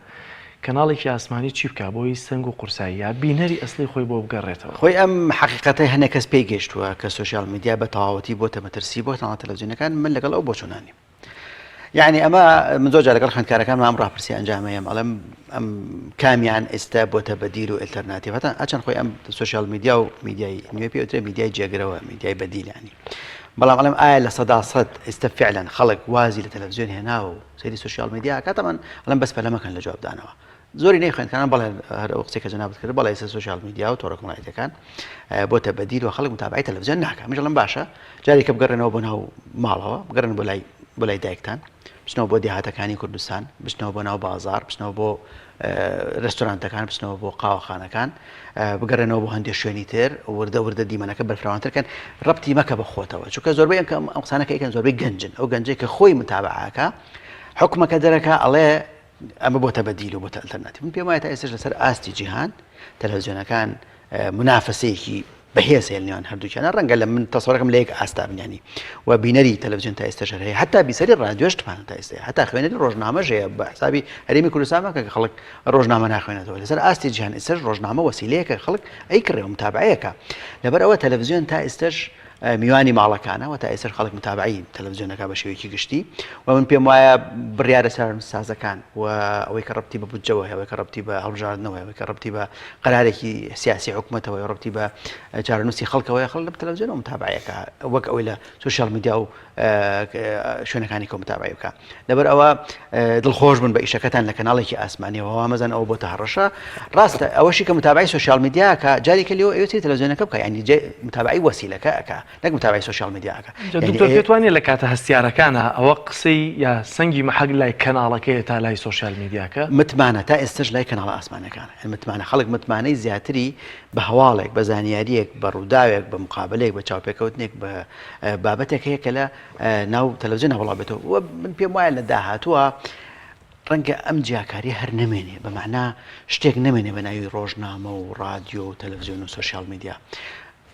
کەناڵێکی ئاسمانی چی بکە بۆی سنگ و قورساییە بینەری ئەسلی خۆی بۆ بگەڕێتەوە خۆی ئەم حقیقەتەی هەنێک کەس پێی گەشتووە کە سوشیال میدیا بە تەواوەتی بۆتە مەترسی بۆ کەناڵە تەلەڤیزیۆنەکان من لەگەڵ ئەو بۆ چۆنانی یعنی ئەمە من زۆر جار لەگەڵ خوێندکارەکانم ئەم ڕاپرسی ئەنجامەیەم ئەڵێم ئەم کامیان ئێستا بۆتە بەدیل و ئەلتەرناتیڤ هەتا ئەچەند خۆی ئەم سوشیال میدیا و میدیای نوێ پێوترێ میدیای جێگرەوە میدیای بەدیلانی بەڵام ئەڵێم ئایا لە 100% ئێستا فعلا خەڵک وازی لە تەلەڤیزیۆن هێنا و سەیری سوشیال میدیا کاتەمان ئەڵێم بەس پەلەمەکەن لە جوابدانەوە زۆری نەی خوێندکاران بەڵێ هەر ئەو قسەی کە جەنابەت کرد بەڵێ ئێستا سوشیال میدیا و تۆڕە کۆمەڵایەتیەکان بۆتە بەدیل و خەڵک متابعی تەلەڤیزیۆن ناکە من دەڵێم باشە جارێکە بگەڕێنەوە بۆ ناو ماڵەوە بگەڕێن بۆ لای دایکتان بچنەوە بۆ دیهاتەکانی کوردستان بچنەوە بۆ ناو بازار بچنەوە بۆ ڕێستۆرانتەکان بچنەوە بۆ قاوەخانەکان بگەڕێنەوە بۆ هەندێک شوێنی تر وردە دیمەنەکە بەرفراوانترکەن ڕەبتی مەکە بە خۆتەوە چونکە زۆربەی ئەم قسانەکە ئەیکەن زۆربەی گەنجن ئەو گەنجەی کە خۆی متابعەکە حکومەکە دەرەکە ئەڵێ ئەمە بۆتە بەدیل و بۆتە ئەلتەرناتیڤ من پێم وایە تا ئێستاش لەسەر ئاستی جیهان تەلەڤیزیۆنەکان منافسەیەکی بەهێز هەیە لە نێوان هەردووکیانە ڕەنگە لە من تەسەوڕەکەم لە یەک ئاستا بنیانی و بینەری تەلەڤیزیۆن تا ئێستاش هەیە حتا بیسەری ڕادیۆشتمان تا ئێستا هەتا خوێنەری ڕۆژنامەش هەیە بە حسابی هەرێمی کوردستان کە خەڵک ڕۆژنامە ناخوێنێتەوە لەسەر ئاستی جیهان ئێستاش ڕۆژنامە وەسیلەیەکە خەڵک ئەیکڕێ و متابعەیەکە لەبەر ئەوە تەلەڤیزیۆن تا ئێستاش میوانی ماڵەکانەوە تا ئێستاش خەڵک متابعی تەلەڤیزیۆنەکە بە شێوەیەکی گشتی و من پێم وایە بڕیارە سازەکان و ئەوەی کە ڕەبتی بە بودجەوە هەیە ئەوەی کە ڕەبتی بە هەڵبژاردنەوە ئەوەی کە ڕەبتی بە قەرارێکی سیاسی حکوومەتەوە ڕەبتی بە چارەنووسی خەڵکەوەی خەڵک لە تەلەڤیزیۆنەوە متابعەکە وەک ئەوەی لە سوشیال میدیا و شوێنەکانی کە متابعی بکە لەبەر ئەوە دڵخۆش بن بە ئیشەکەتان لە کەناڵێکی ئاسمانیەوە مەزان ئەوە بۆتە هەڕەشە ڕاستە ئەوەشی کە متابعی سوشیال میدیا کە جارێکە لێەوە ئەوێتی تەلەڤیزیۆنەکە بکە یعنی متابعی وەسیلەکە ئەکە نەک متابعی سوشیال میدیاکە. دکتۆر پێتوانێت لە کاتە هەستیارەکانە ئەوە قسەی یا سەنگی مەحەگ لای کەناڵەکەی تا لای سوشیال میدیاکە متمانە تا ئێستش لای کەناڵە ئاسمانەکانە متمانە خەڵک متمانەی زیاتری بە هەواڵێک بە زانیاریەک بە ڕووداوێک بە مقابلەیەک بە چاوپێکەوتنێک بە بابەتێک هەیە کە لە ناو تەلەڤیزیۆن هەوڵابێتەوە و من پێم وایە لە داهاتووە ڕەنگە ئەم جیاکاری هەر نەمێنێ بەمەعنا شتێک نەمێنێ بە ناوی ڕۆژنامە و رادیۆ و تەلەڤیزیۆن و سوشیال میدیا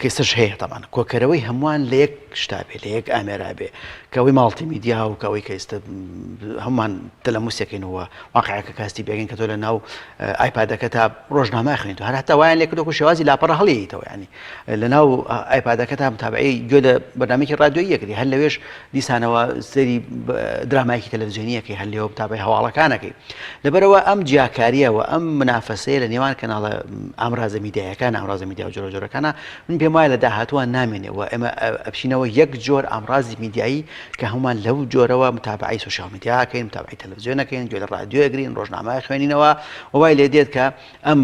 کەسش هەیە تەمان کۆکەرەوەی هەمووان لە یەک شتابێ لە یەک ئامێرابێ کەوەی ماڵتی میدیا و کەوەی کە ئێستا هەمومان تەلەموسێکینەوە واقعەکە کاستی بێگەن کە تۆ لە ناو ئایپادەکە تا ڕۆژنامە خوێنیتەوە هەر هەتا وایان لێکردۆ شێوازی لاپەڕە هەڵەیەیتەوە ینی لە ناو ئایپادەکە تا متابعی گوێ لە بەرنامێکی رادیۆیی یەکری هەر لەوێش دیسانەوە سەری درامایکی تەلەڤیزیۆنیەکەی هەر لێەوە متابعی هەواڵەکانەکەی لەبەرەوە ئەم جیاکاریەوە ئەم منافەسەیە لە نێوان کەناڵە ئامرازە میدیایەکان ئامرازە میدیا و جۆرەجۆرەکانە من پێم وایە لە داهاتووە نامێنێەوە ئێمە ئەبچینەوە یەک جۆر ئامرازی میدیایی کە هەمومان لەو جۆرەوە متابعی سوشیال میدیاکەین متابعی تەلەڤیزیۆنەکەین گوێ لە رادیۆیەگرین ڕۆژنامە خوێنینەوە وای لێ دێت کە ئەم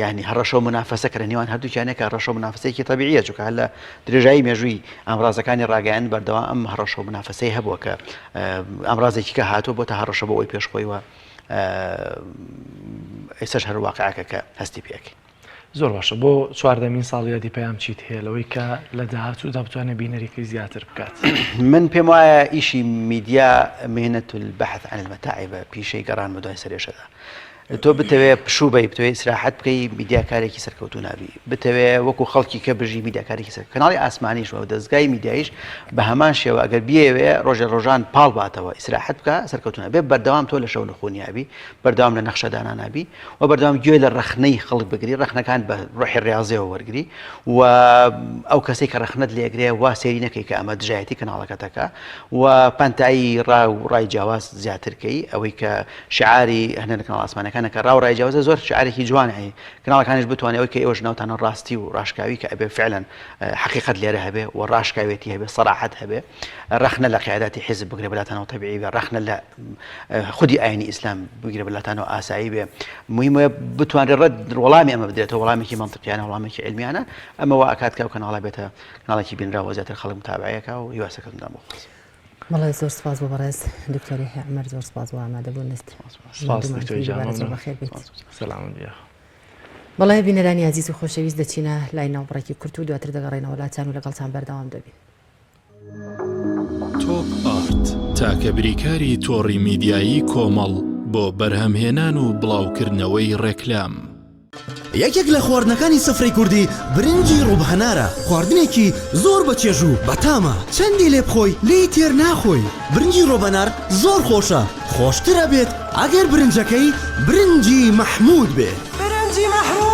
ینی هەڕەشە و منافەسە کە لە نێوان هەردووکیانێکە ڕەشە و منافەسەیەکی طبیعیە چونکە هەر لە درێژایی مێژووی ئامرازەکانی ڕاگەیان بەردەوام ئەم هەڕەشە و منافەسەی هەبووە کە ئامرازێکی کە هاتووە بۆ تا هەڕەشە بۆ ئەوی پێشخۆیوە ئێستش هەر واقعەکە کە هەستی پێکەین. زۆر باشە بۆ 14مین ساڵی یادی پێیام چیت هەیە لەوەی کە لە داهاتوودا بتوانێت بینەریەکەی زیاتر بکات. من پێم وایە ئیشی میدیا مهنة البحث عن المتاعب پیشەی گەڕان بە دوای سەرێشەدا تۆ بتەوێ پشوبەی بتوێ استراحەت بکەی میدیاکارێکی سەرکەوتو نابی بتەوێ وەکو خەڵکی کە بژی میدیاکارێکی سەر کەناڵی ئاسمانیش و دەستگای میدیایش بە هەمان شێوە ئەگەر بیەوێ ڕۆژە ڕۆژان پاڵ باتەوە استراحەت بکە سەرکەوتو نابێ بەردەوام تۆ لە شەو لە خۆنیابی بەردەوام لە نەخشەدانا نابی و بەردەوام گوێ لە ڕەخنەی خەڵک بگری ڕەخنەکان بە ڕۆحی ڕاضیەوە وەرگری و ئەو کەسێک کە ڕەخنەت لێگرێ وا سێری نەکەی کە ئەمە دژایەتی کەناڵەکەتەکە و پانتایی ڕای جیاواز زیاترکەی ئەوەی کە شعاری هەنە لە کەناڵ ئاسمانەکانە کە ڕاو ڕای جیاوازە زۆر شعارێکی جوانە هەیە کەناڵەکانیش بتوانێت ئەوەی کە ئێوەش ناوتانە ڕاستی و ڕاشکاوی کە ئەبێ فعلاً حقیقەت لێرە هەبێ و ڕاشکاوێتی هەبێ سەراحەت هەبێ ڕەخنە لە قیاداتی حیزب بگرێ بەلاتانەوە تەبیعی بێ ڕەخنە لە خودی ئاینی ئیسلام بگرێ بەلاتانەوە ئاسایی بێ مهمە بتوانێت ڕەت وەڵامی ئەمە بدرێتەوە وەڵامێکی مەنطقیانە وەڵامێکی علمیانە ئەمە وا ئەکات کە ئەو کەناڵە بێتە کەناڵێکی بینراوە زیاتر خەڵک متابعەکە و هیواسەکەتان بۆ خۆس. بەڵێ زۆر سپاس بۆ بەڕێز دکتۆری عومەر زۆر سپاس بۆ ئامادەبوون نست بەڵێ بینەرانی عزیز و خۆشەویست دەچینە لای ناوبڕێکی کورت و دواتر دەگەڕێنەوە لاچان و لەگەڵتان بەردەوام دەبین. تۆپ ئارت تاکە بریکاری تۆڕی میدیایی کۆمەڵ بۆ بەرهەمهێنان و بڵاوکردنەوەی ڕێکلام. یەکێک لە خواردنەکانی سفرەی کوردی برنجی ڕووبهەنارە خواردنێکی زۆر بەچێژ و بەتامە چەندی لێ بخۆی لی تێر ناخۆی برنجی ڕۆبەنار زۆر خۆشە خۆشترە بێت ئەگەر برنجەکەی برنجی مەحموود بێ برنجی مەحموود.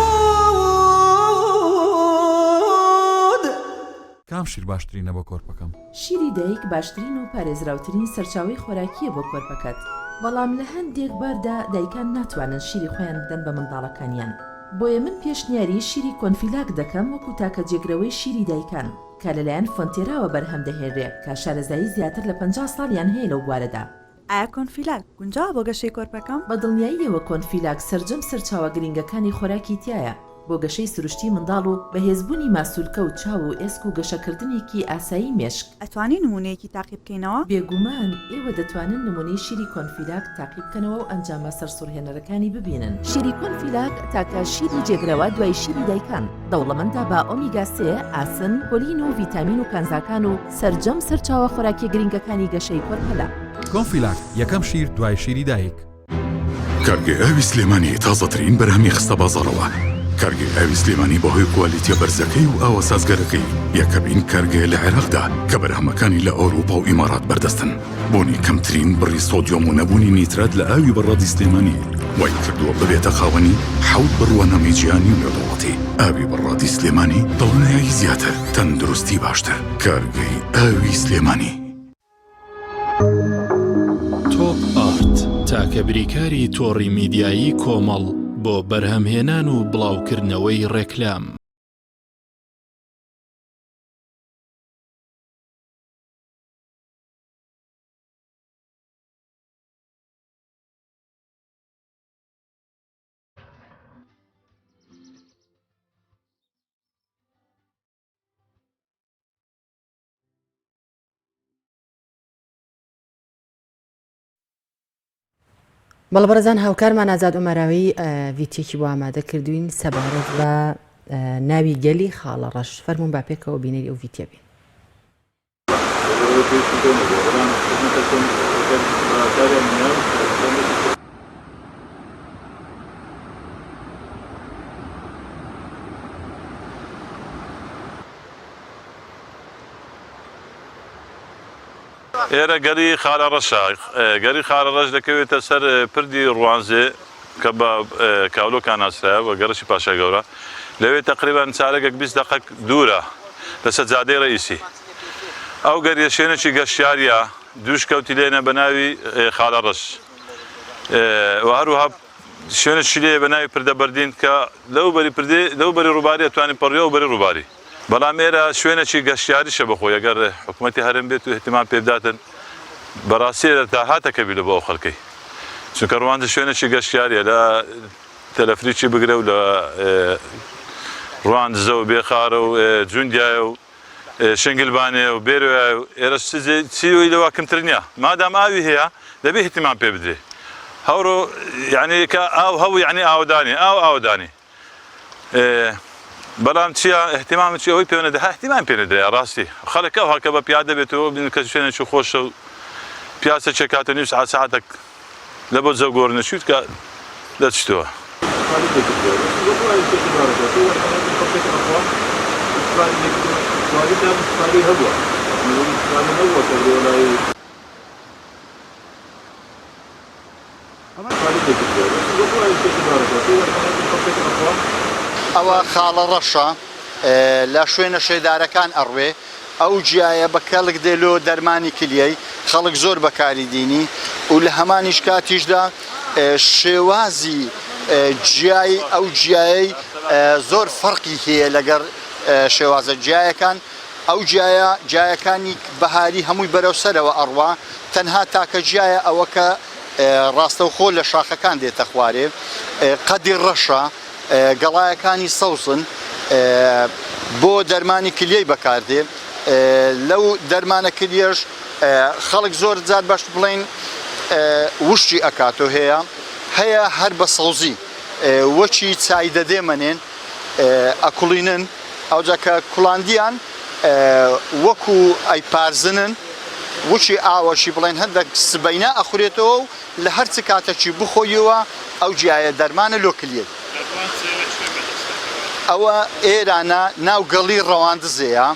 کام شیر باشترینە بۆ کۆرپەکەم؟ شیری دایک باشترین و پارێزراوترین سەرچاوی خۆراکیە بۆ کۆرپەکەت بەڵام لە هەندێک باردا دایکان ناتوانن شیری خۆیان بدەن بە منداڵەکانیان بۆیە من پێشنیاری شیری کۆنفیلاک دەکەم وەکو تاکە جێگرەوەی شیری دایکان کە لەلایەن فۆنتێراوە بەرهەم دەهێنرێ کە شارەزایی زیاتر لە 50 ساڵیان هەیە لەو بوارەدا. ئایا کۆنفیلاک گونجاوە بۆ گەشەی کۆرپەکەم؟ بە دڵنیاییەوە کۆنفیلاک سەرجەم سەرچاوە گرنگەکانی خۆراکی تایە بۆ گەشەی سروشتی منداڵ و بەهێزبوونی ماسوولکە و چاو و ئێسک و گەشەکردنێکی ئاسایی مێشک. ئەتوانی نمونەیەکی تاقی بکەینەوە؟ بێگومان ئێوە دەتوانن نمونەی شیری کۆنفیلاک تاقی بکەنەوە و ئەنجامە سەرسوڕهێنەرەکانی ببینن. شیری کۆنفیلاک تاکە شیری جێگرەوە دوای شیری دایکان دەوڵەمەندە بە ئۆمیگا 3 ئاسن پۆلین و ڤیتامین و کانزاکان و سەرجەم سەرچاوە خۆراکی گرنگەکانی گەشەی کۆرپەلا. کۆنفیلاک یەکەم شیر دوای شیری دایک. کارگێ ئاوی سلێمانی تازەترین بەرهەمی خستە بازاڕەوە. کارگێ ئاوی سلێمانی بەهۆی کوالیتیە بەرزەکەی و ئاوە سازگەرەکەی یەکەمین کارگێ لە عێراقدا کە بەرهەمەکانی لە ئەوروپا و ئیمارات بەردەستن بۆنی کەمترین بڕی سۆدیۆم و نەبوونی نیترات لە ئاوی بەڕادی سلێمانی وای کردووە ببێتە خاوەنی حەوت بڕوانەمی جیهانی و نێودەوڵەتی. ئاوی بەڕادی سلێمانی دڵنیایی زیاتر تەندروستی باشتر. کارگەی ئاوی سلێمانی. تۆپ ئارت تاکە بریکاری تۆڕی میدیایی کۆمەڵ بۆ بەرهەمهێنان و بڵاوکردنەوەی ڕێکلام. بەڵە بەڕێزان هاوکارمان ئازاد ئۆمەراوی ڤیدیۆیەکی بۆ ئامادە کردوین سەبارەت بە ناوی گەلی خاڵەڕەش فەرموون با پێکەوە بینەری ئەو ڤیدیۆ بین. ئێرە گەری خارەڕەشە گەری خارەڕەش دەکەوێتە سەر پردی ڕوانزێ کە بە کاولۆکان ناسرایە بە گەڕشی پاشا گەورە لەوێ تقریبان چارەگەک 20 دقەق دوورە لەسەر جادەی ڕئیسی ئەو گەریە شوێنێکی گەشتیاریە دووش کەوتی لێنە بە ناوی خاڵەڕەش و هەروەها شوێنێکی لێ بە ناوی پردە بەردین کە لەو بەری ڕووباری ئەتوانین پەڕیە و بەری ڕووباری بەڵام ئێرە شوێنێکی گەشتیاریشە بەخۆی ئەگەر حکوومەتی هەرێم بێت و احتیمام پێ بداتن بەڕاستی داهاتەکە بی لە بۆ ئەو خەڵکەی چونکە ڕوانزە شوێنێکی گەشتیاریە لە تەلەفریکی بگرە و لە ڕوانزە و بێخارە و جوندیایە و شنگلبانێ و بێرۆیە و ئێرە چیوی لەوە کەمتر نییە مادام ئاوی هەیە دەبێت احتیمام پێ بدرێ هەورۆ یعنی کە ئاو هەوو یعنی ئاودانی ئاودانی بەڵام چیە احتیمامکی ئەوەی پێوە نەدەها احتیمام پێ نەدرێ ڕاستی خەڵک ئەو هەڵکە بە پیادە بێتەوە بین کە شوێنێکی خۆشە و پیاسە چێکاتە نووس ساعتێک لە بۆ جەو گۆڕنەشیوت کە دەچتەوە ئەوە خاڵەڕەشە لە شوێنە شێدارەکان ئەڕوێ ئەو جیایە بە کەڵک دێلۆ دەرمانی کلیەی خەڵک زۆر بەکاری دینی و لە هەمانیش کاتیشدا شێوازی جیای ئەو جیایی زۆر فەرقی هەیە لەگەر شێوازە جیایەکان ئەو جیایەکانی بەهاری هەمووی بەرەوسەرەوە ئەڕوا تەنها تاکە جیایە ئەوە کە ڕاستەوخۆ لە شاخەکان دێتە خوارێ قەدی ڕەشە گەڵایەکانی سەوسن بۆ دەرمانی کلیەی بەکاردێ لەو دەرمانە کلیەش خەڵک زۆر جار باش بڵێن وشتی ئەکاتۆ هەیە هەر بە سەوزی وەچی چای دەدێمەنێن ئەکوڵینن ئەوجا کە کوڵاندیان وەکو ئەیپارزنن وچی ئاوەشی بڵێن هەندێک سبەینا ئەخورێتەوە و لە هەرچ کاتێکی بخۆیەوە ئەو جیایە دەرمانە لۆ کلیێت ئەوە ئێرانە ناو گەڵی ڕەواندزەیە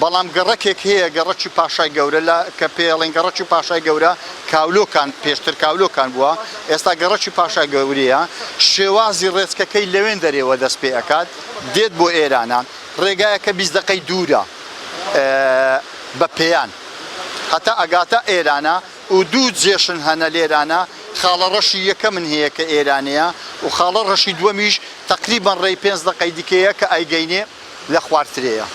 بەڵام گەڕەکێک هەیە گەڕەکی پاشای گەورە لە کە پێڵێن گەڕەکی پاشای گەورە کاولۆکان پێشتر کاولۆکان بووە ئێستا گەڕەکی پاشای گەوریە شێوازی ڕێچکەکەی لەوێن دەرێەوە دەست پێ ئەکات دێت بۆ ئێرانە ڕێگایەکە 20 دقەی دوورە بە پێیان هەتا ئەگاتە ئێرانە و دوو جێشن هەنە لێرانە خاڵە ڕەشی یەکە من هەیە کە ئێرانەیە و خاڵە ڕەشی دووەمیش تقریبان ڕێی 5 دقەی دیکەیە کە ئایگەینێ لە خواردترەیە.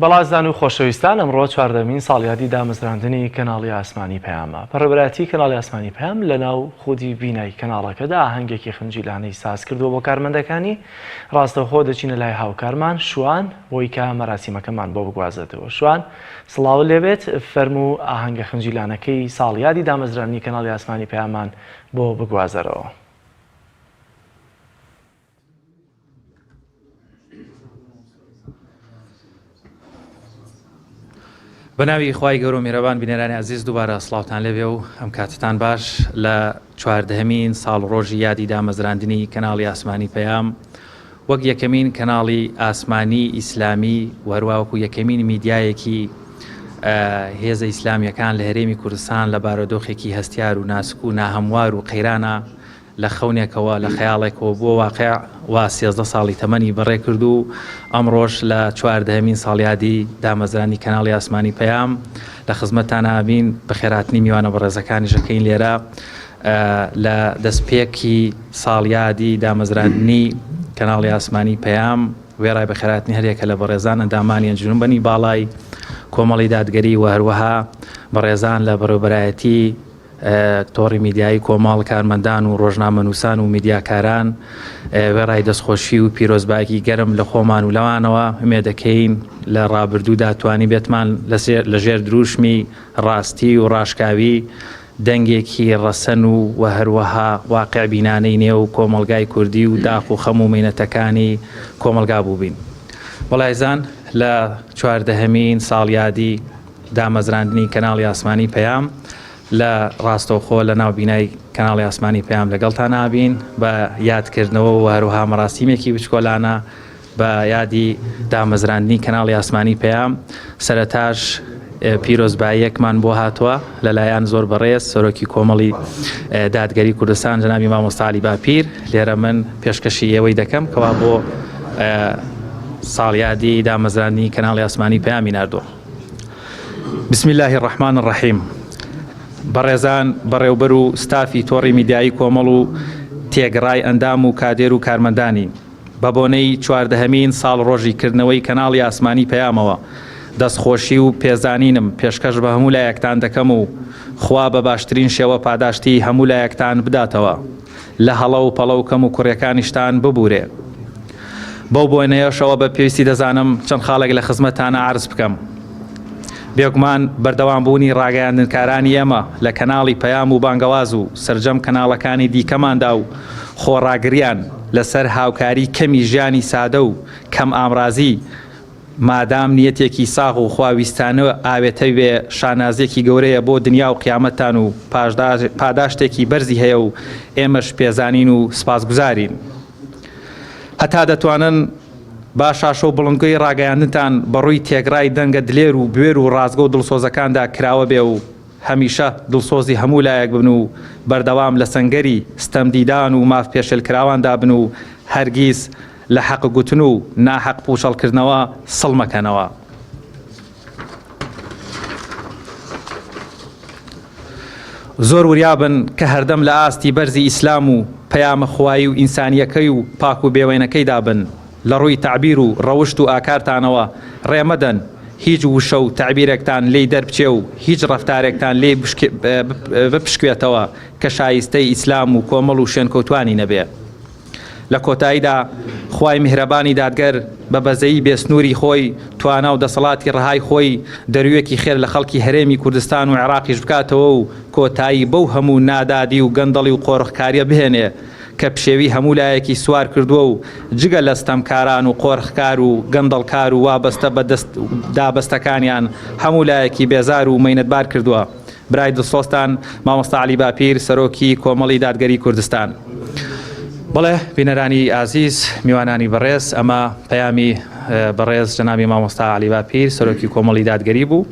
بەڵازدان و خۆشەویستان ئەمڕۆ 14مین ساڵیادی دامەزراندنی کەناڵی ئاسمانی پەیامە. پەڕێبەتی کەناڵی ئاسمانی پەیام لە ناو خودی بینایی کەناڵەکەدا ئاهەنگێکی خنجیلانەی ساز کردووە بۆ کارمەندەکانی. ڕاستەوخۆ دەچینە لای هاوکارمان شوان بۆی کە مەراسیمەکەمان بۆ بگوازێتەوە. شوان سڵاو لێبێت، فەرموو ئاهەنگە خنجیلانەکەی ساڵیادی دامەزراندنی کەناڵی ئاسمانی پەیامان بۆ بگوازەرەوە. بەناوی خوای گەورە و میهرەبان بینەرانی عەزیز دووبارە سڵاوتان لێبێ و ئەم کاتتان باش لە 14هەمین ساڵ ڕۆژی یادی دامەزراندنی کەناڵی ئاسمانی پەیام وەک یەکەمین کەناڵی ئاسمانی ئیسلامی وەروەکو یەکەمین میدیایەکی هێزە ئیسلامیەکان لە هەرێمی کوردستان لە بارودۆخێکی هەستیار و ناسک و ناهەموار و قەیرانە لە خەونێکەوە لە خەیاڵێکەوە بۆ واقع وا 13 ساڵی تەمەنی بەڕێ کرد و ئەمڕۆژ لە 14هەمین ساڵیادی دامەزرانی کەناڵی ئاسمانی پەیام لە خزمەتتان ئابین بە خێراتنی میوانە بەڕێزەکانی ژەکەین لێرە لە دەستپێکی ساڵیادی دامەزراندنی کەناڵی ئاسمانی پەیام وێڕای بە خێراتنی هەرێکە لە بەڕێزان ئەندامانی ئەنجومەنی باڵای کۆمەڵی دادگەری و هەروەها بەڕێزان لە بەڕێوەبەرایەتی تۆڕی میدیایی کۆماڵ کارمەندان و ڕۆژنامەنووسان و میدیاکاران وێڕای دەستخۆشی و پیرۆزبایەکی گەرم لە خۆمان و لەوانەوە ئومێد دەکەین لە ڕابردوودا توانی بێتمان لەژێر دروشمی ڕاستی و ڕاشکاوی دەنگێکی ڕەسەن و هەروەها واقع بینانەی نێو و کۆمەلگای کوردی و داخ و خەم و مینەتەکانی کۆمەلگا بوو بین. بەڵایزان لە 14هەمین ساڵیادی دامەزراندنی کەناڵی ئاسمانی پەیام لە ڕاستەوخۆ لە ناوبینای کەناڵی ئاسمانی پەیام لەگەڵتان نابین بە یادکردنەوە و هەروەها مەراسیمێکی بچکۆلانە بە یادی دامەزراندنی کەناڵی ئاسمانی پەیام سەرەتاش پیرۆزباییەکمان بۆ هاتووە لەلایەن زۆر بەڕێز سەرۆکی کۆمەڵی دادگەری کوردستان جەنابی مامۆستا عەلی باپیر لێرە من پێشکەشی ئێوەی دەکەم کەوا بۆ ساڵیادی دامەزراندنی کەناڵی ئاسمانی پەیامی ناردووە. بسم الله الرحمن الرحیم. بەڕێزان بەڕێوبەر و ستافی تۆڕی میدیایی کۆمەڵ و تێگەڕای ئەندام و کادێر و کارمەندانی بە بۆنەی 14هەمین ساڵ ڕۆژیکردنەوەی کەناڵی ئاسمانی پەیامەوە دەستخۆشی و پێزانینم پێشکەش بە هەموو لایەکتان دەکەم و خوا بە باشترین شێوە پاداشتی هەموو لایەکتان بداتەوە لە هەڵە و پەڵە و کەم و کوڕیەکانیشتان ببورێ. بەو بۆنەیەشەوە بە پێویستی دەزانم چەند خاڵێک لە خزمەتانە عرض بکەم. بێگومان بەردەوامبوونی ڕاگەیاندنکارانی ئێمە لە کەناڵی پەیام و بانگەواز و سرجەم کەناڵەکانی دیکەماندا و خۆڕاگریان لەسەر هاوکاری کەمی ژیانی سادە و کەم ئامرازی مادام نیەتێکی ساغ و خواویستانە ئاوێتە وێ شانازێکی گەورەیە بۆ دنیا و قیامەتان و پاداشتێکی بەرزی هەیە و ئێمەش پێزانین و سپاسگوزارین. هەتا دەتوانن باشاشە و بڵندگۆی ڕاگەیاندنتان بەڕووی تێگڕای دەنگە دلێر و بوێر و ڕازگە و دڵسۆزەکاندا کراوە بێ و هەمیشە دڵسۆزی هەموو لایەک بن و بەردەوام لە سەنگەری ستەمدیدان و ماف پێشێلکراواندا بن و هەرگیز لە حەق گوتن و ناحەق پوشەڵکردنەوە سڵ مەکەنەوە. زۆر وریابن کە هەردەم لە ئاستی بەرزی ئیسلام و پەیامە خوایی و ئینسانیەکەی و پاک و بێوەینەکەی دابن لە ڕووی تعبیر و ڕەوشت و ئاکارتانەوە ڕێمەدەن هیچ وشە و تعبیرێکتان لێی دەربچێ و هیچ ڕەفتارێکتان لێ بپشکوێتەوە کە شایستەی ئیسلام و کۆمەڵ و شوێنکەوتوانی نەبێ. لە کۆتاییدا خوای میهرەبانی دادگەر بە بەزەیی بێسنووری خۆی توانا و دەسەڵاتی ڕەهای خۆی دەرویەکی خێر لە خەڵکی هەرێمی کوردستان و عێراقیش بکاتەوە و کۆتایی بەو هەموو نادادی و گەندەڵی و قۆڕخکاریە بهێنێ کە پشێوی هەموو لایەکی سوار کردووە و جگە لە ستەمکاران و قۆڕخکار و گەندەڵکار و وابەستە بە دابەستەکانیان هەموو لایەکی بێزار و مەینەتبار کردووە. برای دڵسۆستان مامۆستا عەلی باپیر سەرۆکی کۆمەڵی دادگەری کوردستان. بەڵێ بینەرانی ئازیز میوانانی بەڕێز ئەمە پەیامی بەڕێز جەنابی مامۆستا عەلی باپیر سەرۆکی کۆمەڵی دادگەری بوو.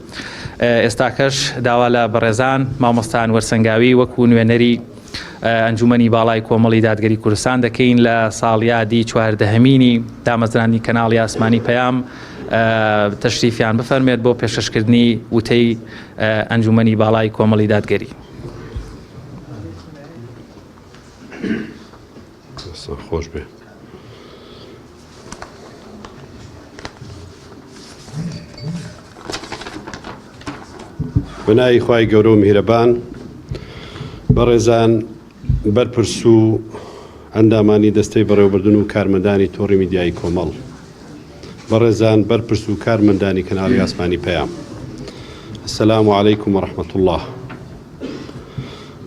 ئێستاکەش داوا لە بەڕێزان مامۆستان وەرسەنگاوی وەکو نوێنەری ئەنجومەنی باڵای کۆمەڵی دادگەری کوردستان دەکەین لە ساڵیادی 14هەمینی دامەزراندنی کەناڵی ئاسمانی پەیام تەشریفیان بفەرمێت بۆ پێشکەشکردنی وتەی ئەنجومەنی باڵای کۆمەڵی دادگەری. خۆش بێ. بەناوی خوای گەورە و میهرەبان بەڕێزان بەرپرس و ئەندامانی دەستەی بەڕێوەبردن و کارمەندانی تۆڕی میدیایی کۆمەڵ بەڕێزان بەرپرس و کارمەندانی کەناڵی ئاسمانی پەیام السلام عەلەیکوم وەڕەحمەتوڵڵاه.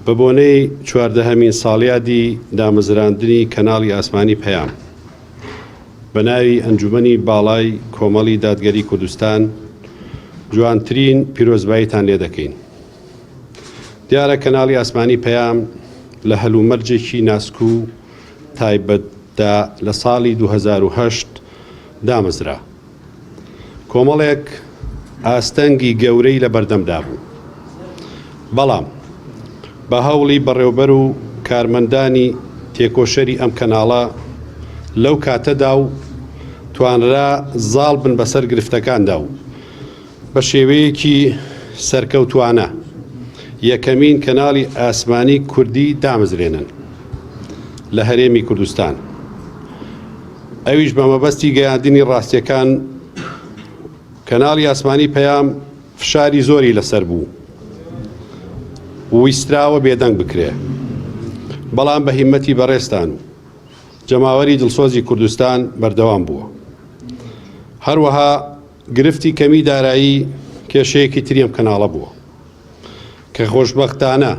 بە بۆنەی 14هەمین ساڵیادی دامەزراندنی کەناڵی ئاسمانی پەیام بە ناوی ئەنجومەنی باڵای کۆمەڵی دادگەری کوردستان جوانترین پیرۆزباییتان لێ دەکەین. دیارە کەناڵی ئاسمانی پەیام لە هەلومەرجێکی ناسک و تایبەتدا لە ساڵی 2008 دامەزرا. کۆمەڵێک ئاستەنگی گەورەی لە بەردەمدا بوو. بەڵام بە هەوڵی بەڕێوەبەر و کارمەندانی تێکۆشەری ئەم کەناڵە لەو کاتەدا و توانرا زاڵ بن بەسەر گرفتەکاندا و بە شێوەیەکی سەرکەوتوانە یەکەمین کەناڵی ئاسمانی کوردی دامەزرێنن لە هەرێمی کوردستان. ئەویش بە مەبەستی گەیاندنی ڕاستیەکان کەناڵی ئاسمانی پەیام فشاری زۆری لەسەر بوو ویستراوە بێدەنگ بکرێ. بەڵام بە هیمەتی بەڕێستان و جەماوەری دڵسۆزی کوردستان بەردەوام بووە. هەروەها گرفتی کەمی دارایی کێشەیەکی تری ئەم کەناڵە بووە کە خۆشبەختانە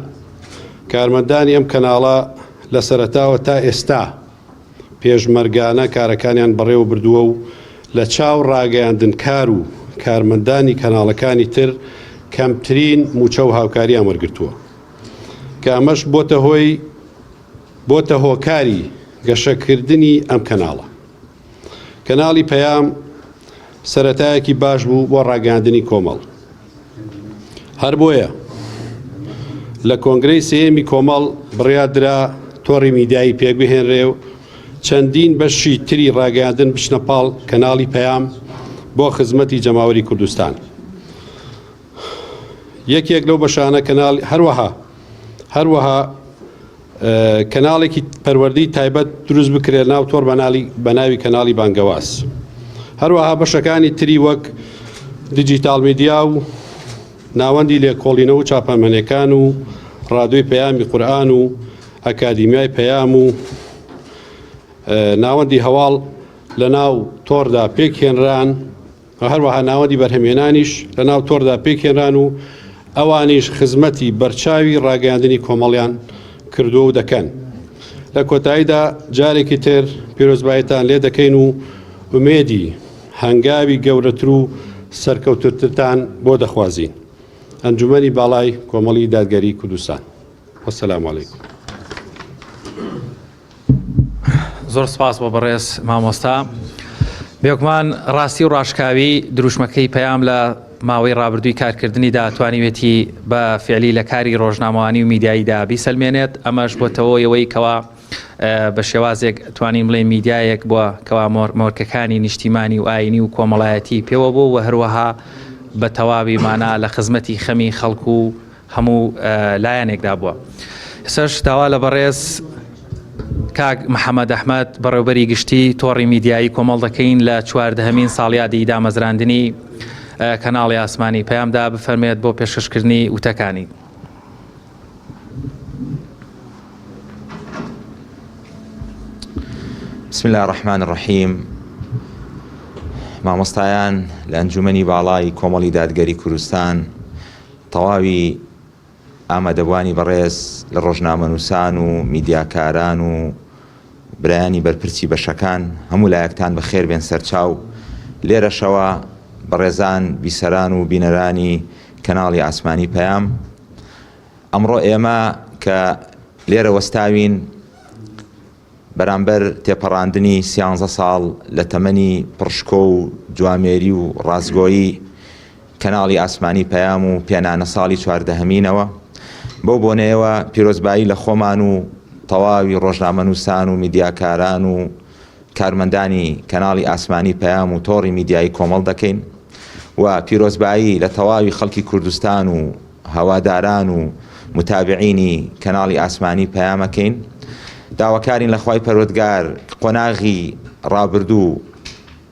کارمەندانی ئەم کەناڵە لە سەرەتاوە تا ئێستا پێشمەرگانە کارەکانیان بەڕێوە بردووە و لە چاو ڕاگەیاندن کار و کارمەندانی کەناڵەکانی تر کەمترین موچە و هاوکاریان وەرگرتووە کە ئەمەش بۆتە هۆکاری گەشەکردنی ئەم کەناڵە. کەناڵی پەیام سەرەتایەکی باش بوو بۆ ڕاگەاندنی کۆمەڵ. هەر بۆیە لە کۆنگرەی سێیەمی کۆمەڵ بڕیادرا تۆڕی میدیایی پێک بهێنرێ و چەندین بەشی تری ڕاگەاندن بچنە پاڵ کەناڵی پەیام بۆ خزمەتی جەماوەری کوردستان. یەکێک لەو بەشانە کەناڵ هەروەها کەناڵێکی پەروەردەی تایبەت دروست بکرێت ناو تۆڕ بە ناوی کەناڵی بانگەواز. هەروەها بەشەکانی تری وەک دیجیتال میدیا و ناوەندی لێکۆڵینەوە و چاپەمەنیەکان و ڕادیۆی پەیامی قورئان و ئەکادیمیای پەیام و ناوەندی هەواڵ لە ناو تۆڕدا پێکهێنران هەروەها ناوەندی بەرهەمهێنانیش لە ناو تۆڕدا پێکهێنران و ئەوانیش خزمەتی بەرچاوی ڕاگەاندنی کۆمەڵیان کردو و دەکەن. لە کۆتاییدا جارێکی تر پیرۆزباییتان لێ دەکەین و ئومێدی هەنگاوی گەورەتر و سەرکەوتترتان بۆ دەخوازین. ئەنجومەنی باڵای کۆمەڵی دادگەری کوردستان. وەسەلام عەلەیکوم. زۆر سپاس بۆ بەڕێز مامۆستا. بێگومان ڕاستی و ڕاشکاوی دروشمەکەی پەیام لە ماوەی ڕابردووی کارکردنیدا توانیوێتی بە فعلی لە کاری ڕۆژنامەوانی و میدیاییدا بیسەلمێنێت. ئەمەش بۆتەوەیەوەی کەوا بە شێوازێک توانین بڵێ میدیایەک بووە کەوا مۆرکەکانی نیشتیمانی و ئاینی و کۆمەڵایەتی پێوە بوو و هەروەها بە تەواوی مانا لە خزمەتی خەمی خەڵکو و هەموو لایەنێکدا بووە. ئێستاش داوا لە بەڕێز کاک محەممەد ئەحمەد بەڕێوەبەری گشتی تۆڕی میدیایی کۆمەڵ دەکەین لە 14هەمین ساڵیادی دامەزراندنی کەناڵی ئاسمانی پەیامدا بفەرمێت بۆ پێشکەشکردنی وتەکانی. بسم الله الرحمن الرحیم. مامۆستایان لە ئەنجومەنی باڵای کۆمەڵی دادگەری کوردستان، تەواوی ئامادەبوانی بەڕێز لە ڕۆژنامەنووسان و میدیاکاران و برایانی بەرپرسی بەشەکان هەموو لایەکتان بەخێر بێن سەرچاو. لێرەشەوە بەڕێزان بیسەران و بینەرانی کەناڵی ئاسمانی پەیام، ئەمڕۆ ئێمە کە لێرە وەستاوین بەرامبەر تێپەڕاندنی 13 ساڵ لە تەمەنی پڕشکۆ و جوامێری و ڕازگۆیی کەناڵی ئاسمانی پەیام و پێنانە ساڵی 14هەمینەوە، بەو بۆنەیەوە پیرۆزبایی لە خۆمان و تەواوی ڕۆژنامەنووسان و میدیاکاران و کارمەندانی کەناڵی ئاسمانی پەیام و تۆڕی میدیایی کۆمەڵ دەکەین و پیرۆزبایی لە تەواوی خەڵکی کوردستان و هەواداران و متابعینی کەناڵی ئاسمانی پەیامەکەین. داواکارین لە خوای پەروەردگار قۆناغی ڕابردوو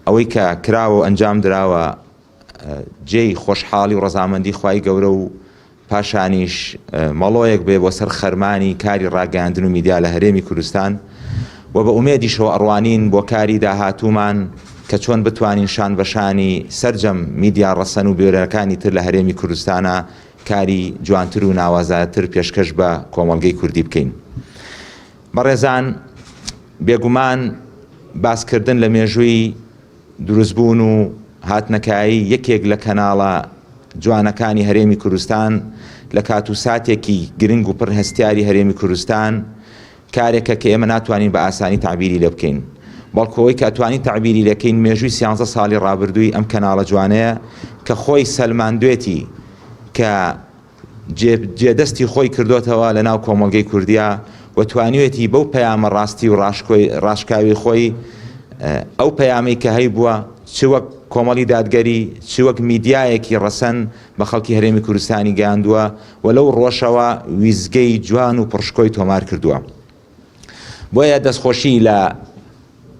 ئەوەی کە کراوە و ئەنجام دراوە جێی خۆشحاڵی و ڕەزامەندی خوای گەورە و پاشانیش مەڵۆیەک بێ بۆ سەر خەرمانی کاری ڕاگەاندن و میدیا لە هەرێمی کوردستان و بە ئومێدیشەوە ئەڕوانین بۆ کاری داهاتوومان کە چۆن بتوانین شان بەشانی سەرجەم میدیا ڕەسەن و بێرەکانی تر لە هەرێمی کوردستانە کاری جوانتر و ناوازاتر پێشکەش بە کۆمەڵگەی کوردی بکەین. بەڕێزان، بێگومان باسکردن لە مێژووی دروستبوون و هاتنەکایی یەکێک لە کەناڵە جوانەکانی هەرێمی کوردستان لە کات و ساتێکی گرنگ و پڕ هەستیاری هەرێمی کوردستان کارێکە کە ئێمە ناتوانین بە ئاسانی تعبیری لێ بکەین بەڵکەوەی کە ئەتوانین تعبیری لەکەین مێژووی 13 ساڵی ڕابردووی ئەم کەناڵە جوانەیە کە خۆی سەلماندوێتی کە جێدەستی خۆی کردوتەوە لە ناو کۆمەڵگەی کوردیا و توانیوێتی بەو پەیامە ڕاستی و ڕاشکاوی خۆی ئەو پەیامەی کە هەی بووە چ وەک کۆمەڵی دادگەری چ وەک میدیایەکی ڕەسەن بە خەڵکی هەرێمی کوردستانی گەیاندووە و لەو ڕۆژەوە ویزگەی جوان و پڕشکۆی تۆمار کردووە. بۆیە دەستخۆشی لە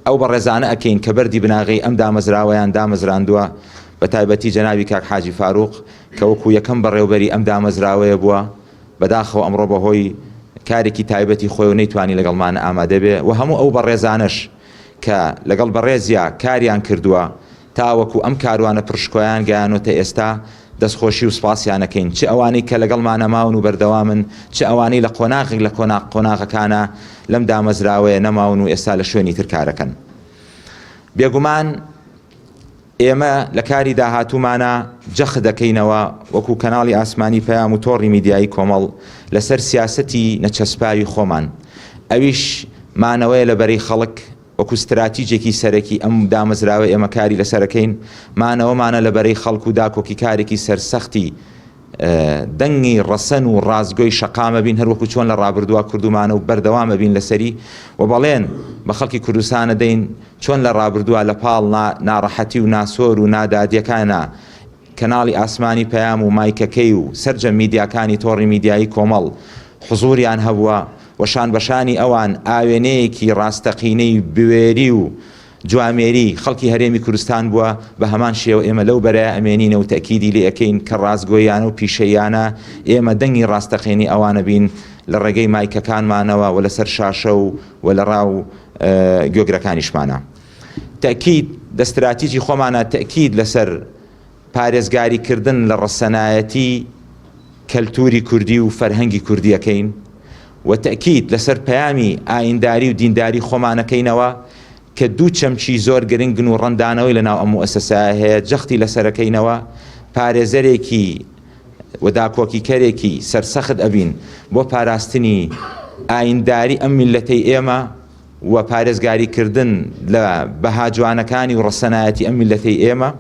ئەو بەڕێزانە ئەکەین کە بەردی بناغی ئەم دامەزراوەیان دامەزراندووە بە تایبەتی جەنابی کاک حاجی فاروق کە وەکو یەکەم بەڕێوبەری ئەم دامەزراوەیە بووە بەداخەوە ئەمڕۆ بەهۆی کارێکی تایبەتی خۆی و نەیتوانی لەگەڵمان ئامادە بێ و هەموو ئەو بەڕێزانش کە لەگەڵ بەڕێزیا کاریان کردووە تاوەکو ئەم کاروانە پڕشکۆیان گەیانۆتە ئێستا دەستخۆشی و سپاسیانەکەین چ ئەوانەی کە لەگەڵمانە ماون و بەردەوامن چ ئەوانەی لە قۆناغێک لە قۆناغەکانە لەم دامەزراوەیە نەماون و ئێستا لە شوێنی تر کارەکەن. بێگومان ئێمە لە کاری داهاتوومانە جەخ دەکەینەوە وەکو کەناڵی ئاسمانی پەیام و تۆڕی میدیایی کۆمەڵ لەسەر سیاسەتی نەچەسپاوی خۆمان ئەویش مانەوەیە لە بەرەی خەڵک وەکو استراتیجێکی سەرەکی ئەم دامەزراوە ئێمە کاری لەسەرەکەین مانەوەمانە لە بەرەی خەڵک و داکۆکی کارێکی سەرسەختی دەنگی ڕەسەن و ڕازگۆی شەقامە بین هەروەکو چۆن لە ڕابردووە کردومانە و بەردەوامە بین لەسەری و بەڵێن بە خەڵکی کوردستانە دەین چۆن لە ڕابردووە لە پاڵ ناڕەحەتی و ناسۆر و نادادیەکانە کەناڵی ئاسمانی پەیام و مایکەکەی و سەرجە میدیاکانی تۆڕی میدیایی کۆمەڵ حوزوریان هەبووە وەشان بەشانی ئەوان ئاوێنەیەکی ڕاستەقینەی بوێری و جوامێری خەڵکی هەرێمی کوردستان بووە بە هەمان شێوە ئێمە لەو بەرای ئەمێنینە و تەکیدی لێ ئەەکەین کە ڕازگۆیانە و پیشەیانە ئێمە دەنگی ڕاستەقینی ئەوانە بین لە ڕێگەی مایکەکانمانەوە و لەسەر شاشە و لە ڕاو گۆگرەکانیشمانە. تەکید دەستراتیجی خۆمانە تەکید لەسەر پارێزگاریکردن لە ڕەسەنایەتی کەلتوری کوردی و فەرهەنگی کوردیەکەین و تەکید لەسەر پەیامی ئاینداری و دینداری خۆمانەکەینەوە کە دوو چەمچی زۆر گرنگن و ڕەندانەوەی لە ناو ئەم مؤسسایە هەیە جەختی لەسەرەکەینەوە پارێزەرێکی و داکۆکیکەرێکی سەرسەخت ئەبین بۆ پاراستنی ئاینداری ئەم میلەتەی ئێمە و پارێزگاریکردن لە بەها جوانەکانی و ڕەسەنایەتی ئەم میلەتەی ئێمە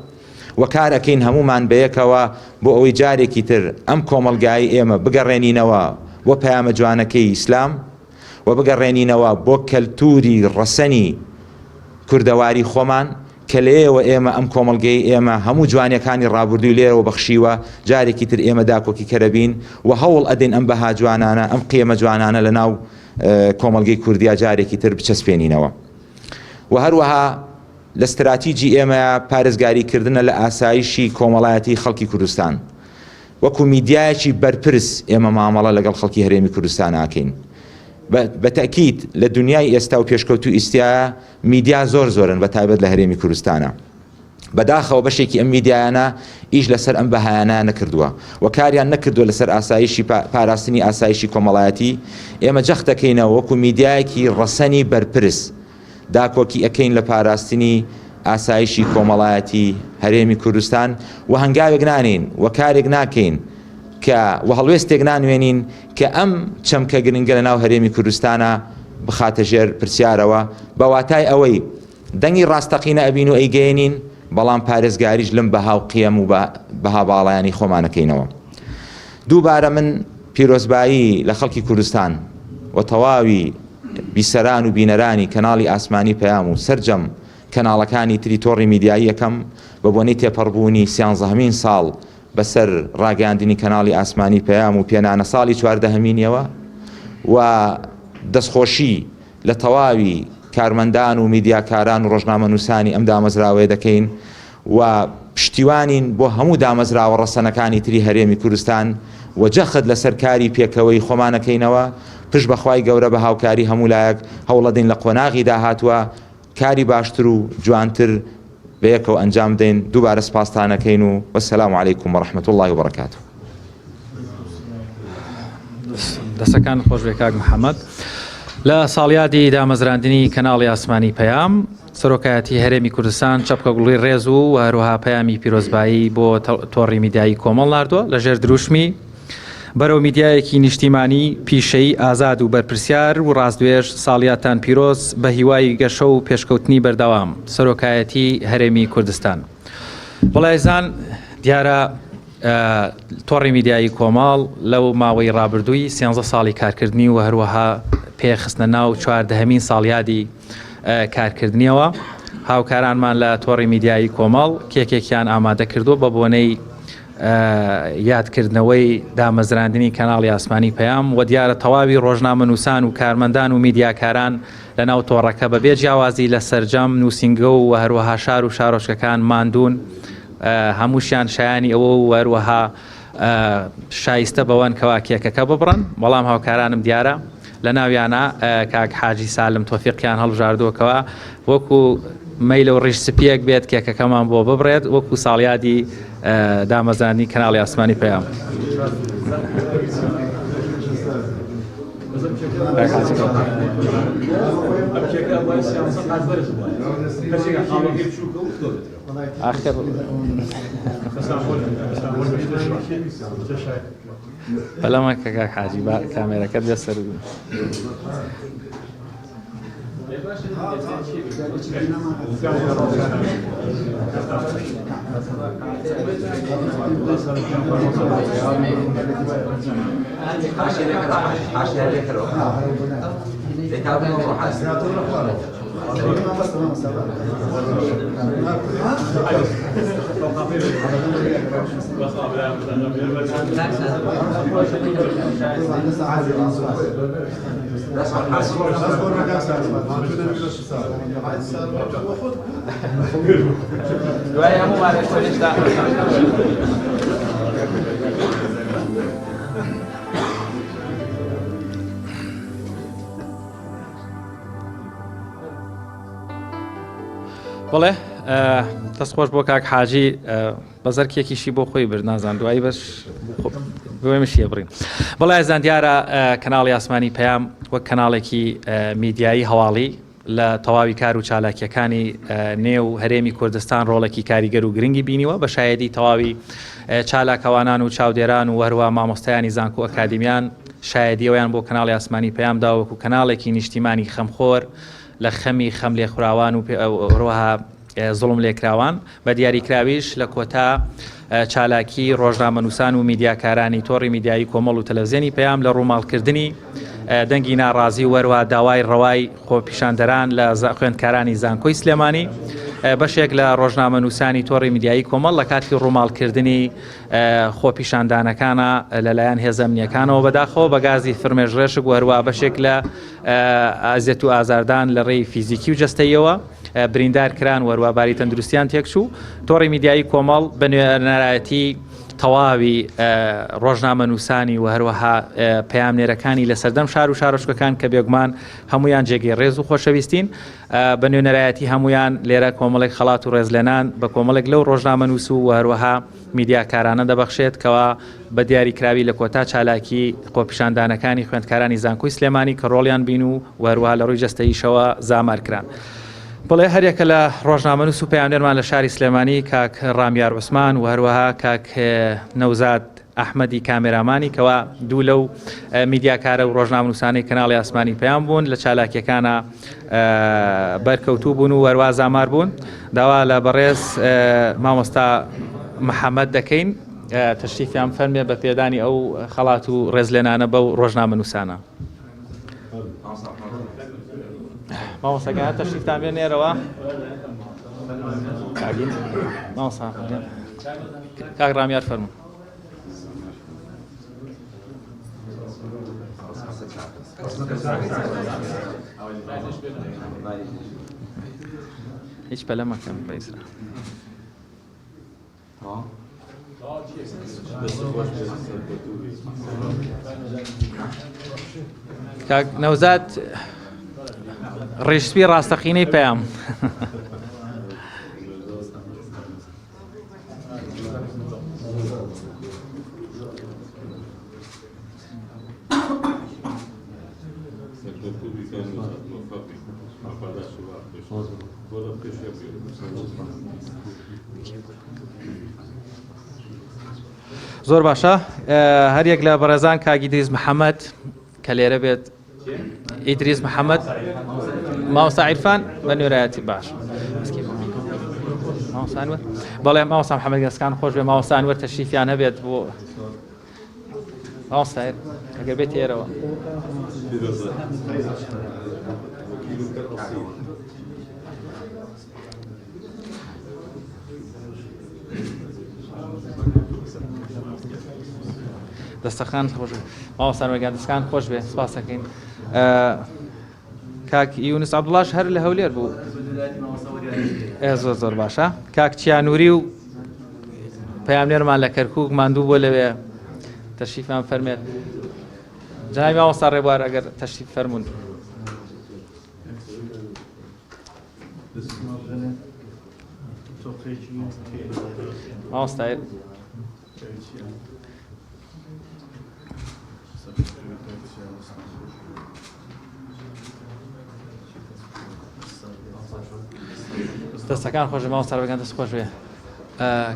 و کارەکەین هەمومان بەیەکەوە بۆ ئەوەی جارێکی تر ئەم کۆمەڵگایی ئێمە بگەڕێنینەوە بۆ پەیامە جوانەکەی ئیسلام و بگەڕێنینەوە بۆ کەلتوری ڕەسەنی کوردەواری خۆمان کە لێەوە ئێمە ئەم کۆمەڵگەی ئێمە هەموو جوانیەکانی ڕابردووی لێرەوە بەخشیوە جارێکی تر ئێمە داکۆکی کەرەبین و هەوڵ ئەدەین ئەم بەها جوانانە ئەم قیمە جوانانە لە ناو کۆمەڵگەی کوردیا جارێکی تر بچەسپێنینەوە و هەروەها لە استراتیجی ئێمە پارێزگاریکردنە لە ئاسایشی کۆمەڵایەتی خەڵکی کوردستان وەکو میدیایەکی بەرپرس ئێمە مامەڵە لەگەڵ خەڵکی هەرێمی کوردستان ئاکەین. بە تەکید لە دنیای ئێستا و پێشکەوتو ئیسیایە میدیا زۆرن بە تایبەت لە هەرێمی کوردستانە بەداخەوە بەشێکی ئەم میدیایانە ئیش لەسەر ئەم بەهایانە نەکردووە و کاریان نەکردووە لەسەر ئاسایشی پاراستنی ئاسایشی کۆمەڵایەتی ئێمە جەخت دەکەینەوە وەکو میدیایەکی ڕەسەنی بەرپرس داکۆکی ئەەکەین لە پاراستنی ئاسایشی کۆمەڵایەتی هەرێمی کوردستان و هەنگاوێک نانین و کارێک ناکەین کە و هەڵوێستێک نانوێنین کە ئەم چەمکە گرنگە لە ناو هەرێمی کوردستانە بخاتە ژێر پرسیارەوە بە واتای ئەوەی دەنگی ڕاستەقینە ئەبین و ئەیگەێنین بەڵام پارێزگاریش لەم بەها و قیەم و بەها باڵایانی خۆمانەکەینەوە. دووبارە من پیرۆزبایی لە خەڵکی کوردستان و تەواوی بیسەران و بینەرانی کەناڵی ئاسمانی پەیام و سەرجەم کەناڵەکانی تری تۆڕی میدیایی یەکەم بە بۆنەی تێپەڕبوونی 13 ساڵ بەسەر ڕاگەاندنی کەناڵی ئاسمانی پەیام و پێنانە ساڵی 14 و دەستخۆشی لە تەواوی کارمەندان و میدیاکاران و ڕۆژنامە نووسانی ئەم دامەزراوەیە دەکەین و پشتیوانین بۆ هەموو دامەزراوە ڕەسەنەکانی تری هەرێمی کوردستان و جەخت لەسەر کاری پێکەوەی خۆمانەکەینەوە پشت بەخوای گەورە بە هاوکاری هەموو لایەک هەوڵەدەین لە قۆناغی داهاتووە کاری باشتر و جوانتر بەیەکەوە ئەنجام دەین. دووبارە سپاستانەکەین و وەسەلام عەلەیکوم وەڕەحمەتوڵڵی وبەڕەکاتوه. دەستەکان خۆش بێ کاک محەممەد. لە ساڵیادی دامەزراندنی کەناڵی ئاسمانی پەیام سەرۆکایەتی هەرێمی کوردستان چەپکە گوڵی ڕێز و هەروەها پەیامی پیرۆزبایی بۆ تۆڕی میدیایی کۆمەڵ ناردووە لەژێر دروشمی بەرەو میدیایەکی نیشتیمانی پیشەی ئازاد و بەرپرسیار و ڕاستدوێژ ساڵیاتان پیرۆز بە هیوای گەشە و پێشکەوتنی بەردەوام سەرۆکایەتی هەرێمی کوردستان. وەڵایزان دیارە تۆڕی میدیایی کۆماڵ لەو ماوەی ڕابردووی 13 ساڵی کارکردنی و هەروەها پێخستنە ناو 14هەمین ساڵیادی کارکردنیەوە هاوکارانمان لە تۆڕی میدیایی کۆمەڵ کێکێکیان ئامادە کردو بە بۆنەی یادکردنەوەی دامەزراندنی کەناڵی ئاسمانی پەیام و دیارە تەواوی ڕۆژنامە نووسان و کارمەندان و میدیاکاران لە ناو تۆڕەکە بەبێ جیاوازی لە سەرجەم نووسینگە و هەروەها شار و شارۆچکەکان ماندوون هەمووشیان شایانی ئەوە و هەروەها شایستە بەوەن کەوا کێکەکە ببڕن. بەڵام هاوکارانم دیارە لە ناویانە کاک حاجی سالم تۆفیقیان هەڵبژاردووەکەوە وەکو مەیل و ڕیش سپیەک بێت کێکەکەمان بۆ ببڕێت وەکو ساڵیادی دامەزانی کەناڵی ئاسمانی پەیام. بەلەمە کەکە حاجی با کامێرەکەت دەسەر بڵێ دەستخۆش بۆ کاک حاجی بەزەرکێکیشی بۆ خۆی برد نازان دوایی بەش بێمەشیە بڕین. بەڵای زان دیارە کەناڵی ئاسمانی پەیام وەک کەناڵێکی میدیایی هەواڵی لە تەواوی کار و چالاکیەکانی نێو هەرێمی کوردستان ڕۆڵێکی کاریگەر و گرنگی بینیوە بە شایەدی تەواوی چالاکەوانان و چاودێران و هەروە مامۆستایانی زانکۆ ئەکادیمیان شایەدیەوەیان بۆ کەناڵی ئاسمانی پەیام دا وەکو کەناڵێکی نیشتیمانی خەمخۆر لە خەمی خەم لێخوراوان و ڕۆها زڵم لێکراوان بە دیاریکراویش لە کۆتا چالاکی ڕۆژنامە نووسان و میدیاکارانی تۆڕی میدیایی کۆمەڵ و تەلەڤیزیۆنی پەیام لە ڕووماڵکردنی دەنگی ناڕازی وەروە داوای ڕەوای خۆپیشاندەران لە خوێندکارانی زانکۆی سلێمانی بەشێک لە ڕۆژنامە نووسانی تۆڕی میدیایی کۆمەڵ لە کاتی ڕووماڵکردنی خۆپیشاندانەکانە لەلایەن هێزە ئەمنیەکانەوە بەداخەوە بە گازی فرمێژڕێشک و هەروە بەشێک لە ئازیەت و ئازاردان لە ڕێی فیزیکی و جەستەیەوە بریندارکران وەروە باری تەندروستیان تێکچوو. تۆڕی میدیایی کۆمەڵ بە نوێنەرایەتی تەواوی ڕۆژنامە نووسانی و هەروەها پەیامنێرەکانی لە سەردەم شار و شارۆچکەکان کە بێگومان هەمویان جێگەی ڕێز و خۆشەویستین بە نوێنەرایەتی هەمویان لێرە کۆمەڵێک خەڵات و ڕێزلێنان بە کۆمەڵێک لەو ڕۆژنامە نووس و هەروەها میدیاکارانە دەبەخشێت کەوا بە دیاریکراوی لە کۆتا چالاکی خۆپیشاندانەکانی خوێندکارانی زانکۆی سلێمانی کە ڕۆڵیان بین و هەروەها لە ڕووی جەستەییشەوە زامارکران. بڵێ هەرێکە لە ڕۆژنامە نووس و پەیامنێرمان لە شاری سلێمانی کاک ڕامیار عوسمان و هەروەها کاک نەوزاد ئەحمەدی کامێرامانی کەوا دوو لەو میدیاکارە و ڕۆژنامە نووسانەی کەناڵی ئاسمانی پەیام بوون لە چالاکیەکانە بەرکەوتوو بوون و هەروە زامار بوون. داوا لە بەڕێز مامۆستا محەممەد دەکەین تەشریفیان فەرمێ بە پێدانی ئەو خەڵات و ڕێزلێنانە بەو ڕۆژنامە نووسانە. مامۆستاکان تەشریفتان بێن نێرەوە کاک ڕامیار فەرموو. هیچ پەلە مەکەم بەئیسرا. کاک نەوزاد ڕێژسپی ڕاستەقینەی پەیام. زۆر باشە هەریەک لە بەڕێزان کاک ئیدریس محەممەد کە لێرە بێت ئیدریس محەممەد ماوەستا عیرفان بە نوێرایەتی باش ماوەسانوەر بەڵێ ماوەسا محەممەد گەسکان خۆش بێ ماوەسانوەر تەشریفیان هەبێت بۆ ماوەستایر ئەگەر بێت ئێرەوە دەستەخان خۆش ماوەسان وەرگان دەستەکان خۆش بێ سپاس دەکەین کاک یونس عەبدوڵڵاش هەر لە هەولێر بوو زۆر زۆر باشە کاک چیانووری و پەیامنێرمان لە کەرکووک ماندوو بۆ لەوێ تەشریفمان فەرمێت جنابی مامۆستا ڕێبوار ئەگەر تەشریف فەرموون مامۆستای دەستەکان خۆش مامۆستا بەگەن دەست خۆش بێ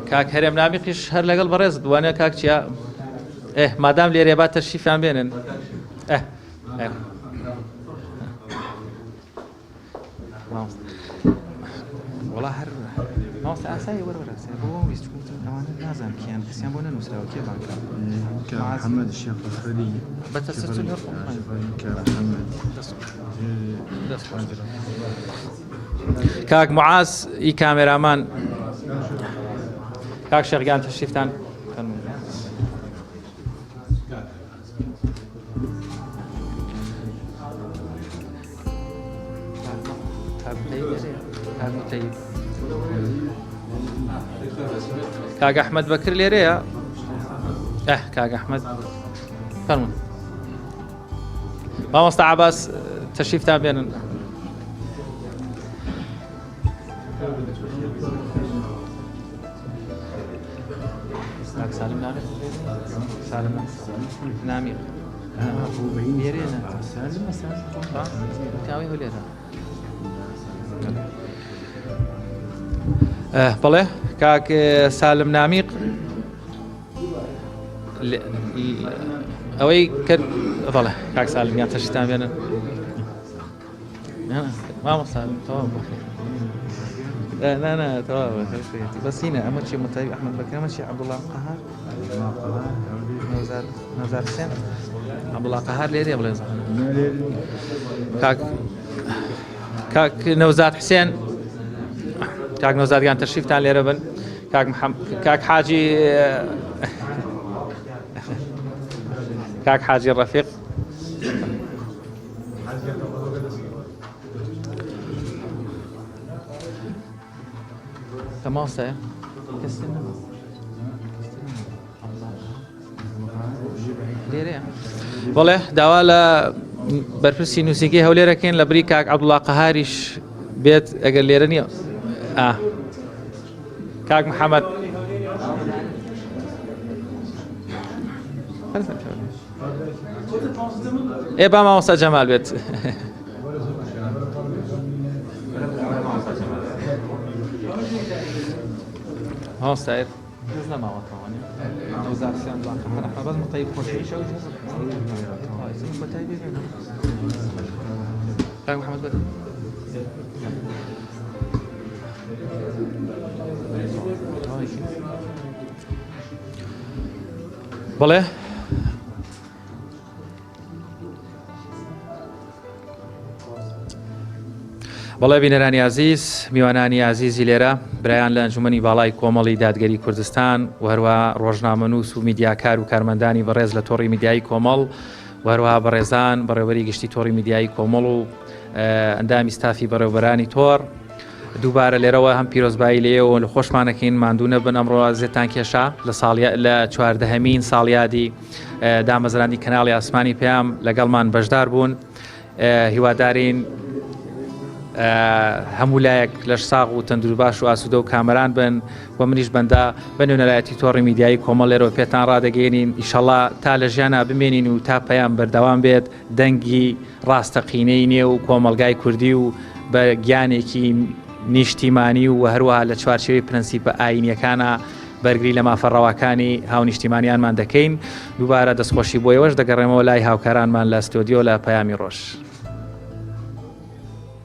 کاک هەرێم نامیقیش هەر لەگەڵ بەڕێز دوانێ کاک چیا مادام لێرێ با تەشریفیان بێنن وڵا هەر مامۆستا ئاسایی وەرەوەرە بۆ ویست ئەوانە نازانم کیان کەسیان بۆ نەنووسراوە کێ بانکە محەممەد شێخ خەلیل بەتەسەر کاک معاز ئی کامێرامان کاک شێخگیان تەشریفتان کاک ئەحمەد بەکر لێرەیە کاک ئەحمەد فەرموون مامۆستا عەباس تەشریفتان بێنن سالم نامیق سالم نامیق لێرێنە تاوی هەولێرە بەڵێ کاک سالم نامیق ئەوەی کرد بەڵێ کاک سالم یان تەشریفتان بێنن مامۆستا تەواو لا تمام بس هنا أهم شيء متابع أحمد بكر أهم شيء عبد الله قهار نوزار حسين عبد الله قهار ليري ولا كاك نوزار حسين كاك نوزار كان تشريف تاع ليري بن كاك محمد كاك حاجي كاك حاجي الرفيق تماسة كسرنا ليرة والله دوالا برفسي نوسيكي هوليرة كين لبريكاك عبد الله قهاريش بيت أجر ليرني كاك محمد إيه بقى ما وصل جمال بيت ها سعيد جزنا ما وطني وزارة السلام الله احنا بس مطيب كل شيء شو هاي اسمه مطيب كاك محمد بدر بله بەڵێ بینەرانی عزیز میوانانی عزیزی لێرە برایان لە ئەنجومەنی باڵای کۆمەڵی دادگەری کوردستان و هەروە ڕۆژنامەنووس و میدیاکار و کارمەندانی بەڕێز لە تۆڕی میدیایی کۆمەڵ و هەروە بەڕێزان بەڕێوەری گشتی تۆڕی میدیایی کۆمەڵ و ئەندامی ستافی بەڕێوەبەرانی تۆڕ دووبارە لێرەوە هەم پیرۆزبایی لێەوە لە خۆشمانەکەین ماندوو نەبن ئەمڕۆ زێتان کێشا لە 14هەمین ساڵیادی دامەزراندی کەناڵی ئاسمانی پێیام لەگەڵمان بەشدار بوون هیوادارین هەموو لایەک لەش ساغ و تەندروباش و ئاسوودە و کامەران بن و منیش بەندا بە نوێنەرایەتی تۆڕی میدیایی کۆمەڵ لێرەوە پێتان ڕادەگەێنین ئیشەڵا تا لە ژیانە بمێنین و تا پەیام بەردەوام بێت دەنگی ڕاستەقینەی نێ و کۆمەلگای کوردی و بە گیانێکی نیشتیمانی و هەروەها لە چوارچێوەی پرەنسیپە ئاینیەکانە بەرگری لە مافەڕەواکانی هاونیشتیمانیانمان دەکەین. دووبارە دەستخۆشی بۆ ئێوەش دەگەڕێمەوە لای هاوکارانمان لە ستۆدیۆ لە پەیامی ڕۆژ.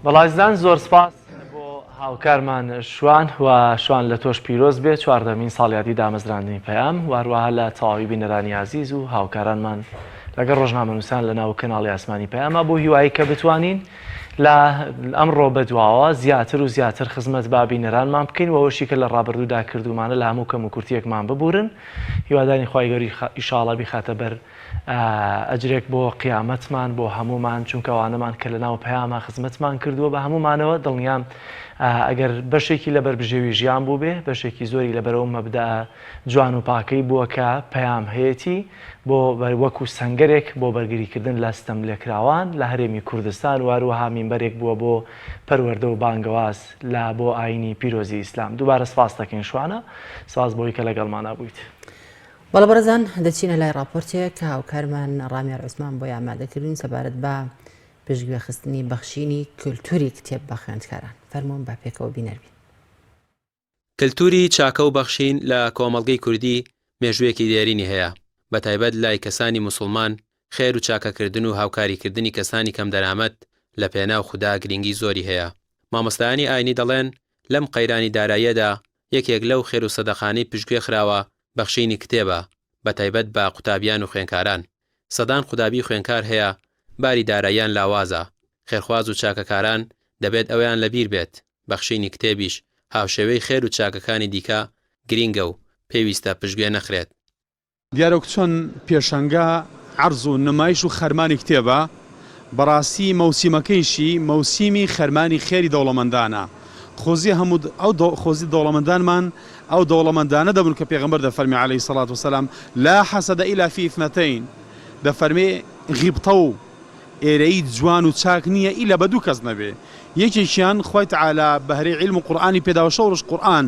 بەڵازدان زۆر سپاس بۆ هاوکارمان شوان و شوان لە تۆش پیرۆز بێت 14مین ساڵیادی دامەزراندنی پەیام وهروەها لە تەواوی بینەرانی عزیز و هاوکارانمان لەگەڵ ڕۆژنامەنووسان لە ناو کەناڵی ئاسمانی پەیامە بۆ هیوایی کە بتوانین لە ئەمڕۆ بەدواوە زیاتر و زیاتر خزمەت با بینەرانمان بکەین و ئەوەشی کە لە ڕابردوودا کردومانە لە هەموو کەم و کورتیەکمان ببورن. هیوادانی خوای گەوری ئیشاڵڵا بیخاتە بەر ئەجرێک بۆ قیامەتمان بۆ هەمومان چونکەوانەمان کە لە ناو پەیامە خزمەتمان کردووە بە هەمومانەوە دڵنیام ئەگەر بەشێکی لە بەربژێوی ژیان بوو بێ بەشێکی زۆری لەبەرەوە مەبدا جوان و پاکەی بووە کە پەیام هەیەی بۆ وەکو سەنگەرێک بۆ بەرگریکردن لە ستەم لێکراوان لە هەرێمی کوردستان واروەها مینبەرێک بووە بۆ پەروەردە و بانگەواز لە بۆ ئاینی پیرۆزی ئیسلام. دووبارە سپاس دەکەین شوانە سپاس بۆی کە لەگەڵمانە بوویت. بەڵە بەرەزان دەچینە لای راپۆرتێک کە هاوکارمان ڕامیار عوسمان بۆ ئامادەکردین سەبارەت بە پێشگوێخستنی بەخشینی کولتوری کتێب بە خوێندکاران. فەرموون بە پێکەوە بینەربین. کللتوری چاکە و بەخشین لە کۆمەڵگەی کوردی مێژوویەکی دێرینی هەیە بە تایبەت لای کەسانی موسڵمان خێر و چاکەکردن و هاوکاریکردنی کەسانی کەم دەرامەت لە پێناو خوددا گرنگی زۆری هەیە. مامۆستایانی ئاینی دەڵێن لەم قەیرانی داراییەدا یەکێک لەو خێر و سەدەقانەی پشتگوێ خراوە بەخشینی کتێبە بە تایبەت بە قوتابیان و خوێنکاران. سەدان قوتابی خوێنکار هەیە باری داراییان لاوازە. خێرخواز و چاکەکاران دەبێت ئەویان لەبیر بێت بەخشینی کتێبیش هاوشێوەی خێر و چاکەکانی دیکە گرینگە و پێویستە پشتگوێ نەخرێت. دیارۆک چۆن پێشەنگە عەرز و نمایش و خەرمانی کتێبە بەڕاستی مەوسیمەکەیشی مەوسیمی خەرمانی خێری دەوڵەمەندانە. خۆزی هەموو ئەو خۆزی دەوڵەمەندانمان ئەو دەوڵەمەندانە دەبن کە پێغەمبەر دەفەرمی عەلەیهی سەڵات وسەلام لا حەسەدە ئیلا فی اثنتین دەفەرمێ غیبتە و ئێرەی جوان و چاک نییە ئیلا بە دوو کەس نەبێ. یەکێکیان خوای تەعالا بەهرەی عیلم و قورئانی پێداوە شەڕش قورئان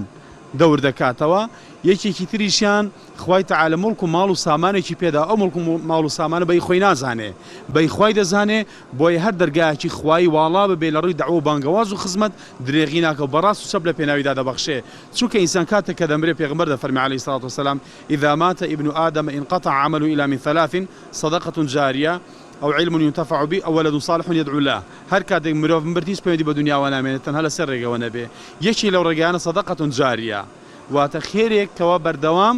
دەور دەکاتەوە. یەکێکی تریشیان خوای تەعالا مڵک و ماڵ و سامانێکی پێدا ئەو مڵک و ماڵ و سامانە بەی خۆی نازانێ بەی خوای دەزانێ بۆی هەر دەرگایەکی خوای واڵا ببێ لە ڕووی دەعوە و بانگەواز و خزمەت درێغی ناکە و بەڕاست و چەپ لە پێناویدا دەبەخشێ. چونکە ئینسان کاتێک کە دەمرێ پێغەمبەر دەفەرمی عەلەیهی سەڵات وسەلام إذا مات ابن آدم انقطع عمله إلى من ثلاث صدقة جارية أو علم ينتفع به أو ولد صالح يدعو له. هر کاتێک مرۆڤ مردیش پەیوەندی بە دنیاوە نامێنێت تەنها لە سەر ڕێگەوە نەبێ. یەکی لەو ڕێگەیانە صدقة جارية واتە خێرێک کەوا بەردەوام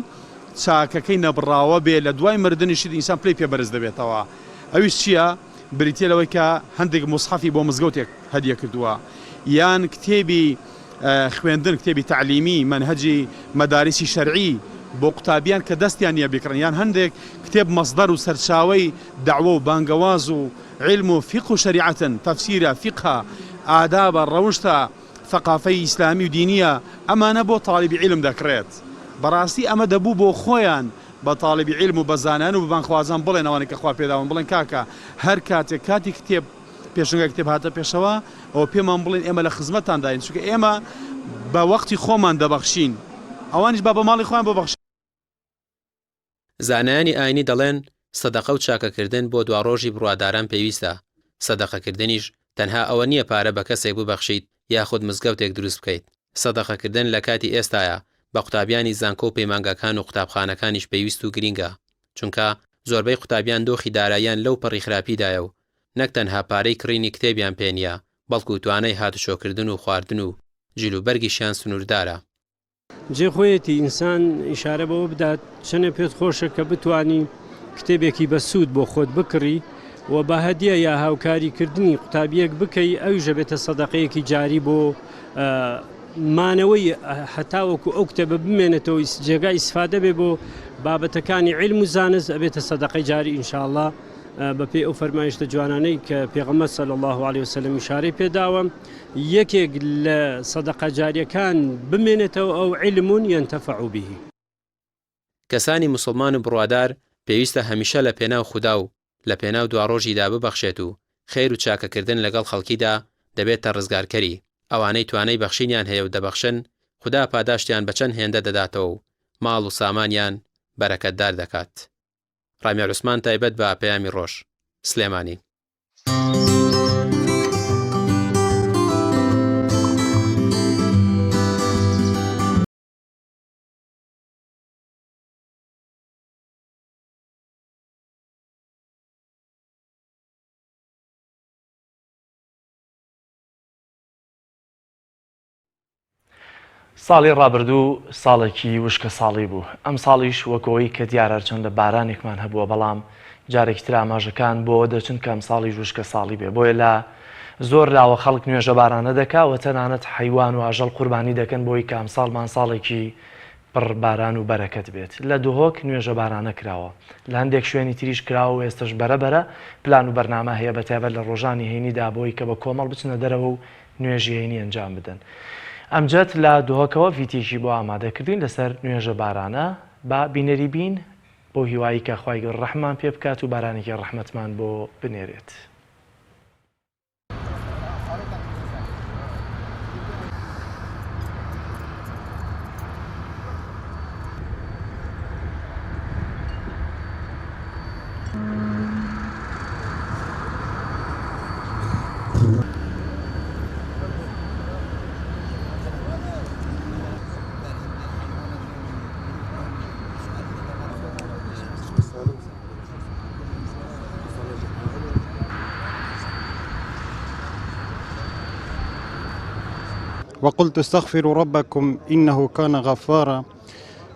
چاکەکەی نەبڕاوە بێ لە دوای مردنیشی ئینسان پلەی پێبەرز دەبێتەوە. ئەویش چییە؟ بریتە لەوەی کە هەندێک مصحەفی بۆ مزگەوتێک هەدیە کردووە یان کتێبی خوێندن کتێبی تعلیمی منهەجی مەدارسی شەرعی بۆ قوتابیان کە دەستیان نییە بکڕن یان هەندێک کتێب مەصدەر و سەرچاوەی دەعوە و بانگەواز و علم و فقه و شەریعەتن تەفسیرە فقه ئادابە ڕەوشتە ثقافەی ئیسلامی و دینیە ئەمانە بۆ تاڵیبی علم دەکرێت. بەڕاستی ئەمە دەبوو بۆ خۆیان بە تاڵیبی علم و بەزانان و ببانخوازان بڵێن ئەوانێک کە خوا پێداون بڵێن کاکە هەر کاتێک کاتی کتێب پێشنگە کتێب هاتە پێشەوە ئەوە پێمان بڵێن ئێمە لە خزمەتان داین چونکە ئێمە بە وەختی خۆمان دەبەخشین ئەوانیش با بە ماڵی خۆیان ببەخشین. زانایانی ئاینی دەڵێن سەدەقە و چاکەکردن بۆ دواڕۆژی بڕواداران پێویستە. سەدەقەکردنیش تەنها ئەوە نییە پارە بە کەسێک ببەخشیت یاخود مزگەوتێک دروست بکەیت. سەدەقەکردن لە کاتی ئێستاە بە قوتابیانی زانکۆ و پەیمانگەکان و قوتابخانەکانیش پێویست و گرینگە چونکە زۆربەی قوتابیان دۆخی داراییان لەو پەڕی خراپیدایە و نەک تەنها پارەی کڕینی کتێبیان پێ نییە بەڵکو توانای هاتوشۆکردن و خواردن و جلوبەرگیشیان سنووردارە. جێخۆیەتی ئینسان ئیشارە بەوە بدات چەنە پێت خۆشە کە بتانی کتێبێکی بە سوود بۆ خۆت بکڕی و بە هەدیە یا هاوکاریکردنی قوتابیەک بکەی ئەویژە بێتە سەدەقەیەکی جاری بۆ مانەوەی هەتاوەکو ئەو کتێبە بمێنێتەوە جێگای ئیسفادە بێ بۆ بابەتەکانی علم و زانست ئەبێتە سەدەقەی جاری ئینشاءالله بەپێی ئەو فەرمایشتە جوانانەی کە پێغەمبەر صلی الله علیه وسلم ئیشارەی پێداوە یەکێک لە سەدەقە جاریەکان بمێنێتەوە ئەو علم ينتفع به. کەسانی موسڵمان و بڕوادار پێویستە هەمیشە لە پێناو خودا و لە پێناو دواڕۆژیدا ببەخشێت و خێر و چاکەکردن لەگەڵ خەڵکیدا دەبێتە ڕزگارکەری. ئەوانەی توانای بەخشینیان هەیە و دەبەخشن خدا پاداشتیان بە چەند هێندە دەداتەوە و ماڵ و سامانیان بەرەکەتدار دەکات. ڕامیار عوسمان تایبەت بە پەیامی ڕۆژ سلێمانی. ساڵی ڕابردوو ساڵێکی وشکە ساڵی بوو. ئەم ساڵیش وەکەوەی کە دیارە چەندە بارانێکمان هەبووە، بەڵام جارێکی تر ئاماژەکان بۆ دەچن کە ئەم ساڵی وشکە ساڵی بێ. بۆیە لە زۆر لاوە خەڵک نوێژە بارانە دەکاوە، تەنانەت حیوان و ئاژەڵ قوربانی دەکەن بۆی کە ئەم ساڵمان ساڵێکی پڕ باران و بەرەکەت بێت. لە دوهۆک نوێژە بارانە کراوە، لە هەندێک شوێنی تریش کراوە و ئێستش بەرەبەرە پلان و بەرنامە هەیە بەتایبەت لە ڕۆژانی هەینیدا بۆی کە بە کۆمەڵ بچنە دەرەوە و نوێژی هەینی ئەنجام بدەن. ئەمجد لە دوهۆکەوە ڤیتێکی بۆ ئامادەکردین لەسەر نوێژە بارانە، با بینەری بین بۆ هیوایی کە خوای گەور ڕەحمان پێ بکات و بارانێکی ڕەحمەتمان بۆ بنێرێت. وقلت استغفروا ربكم إنه كان غفارا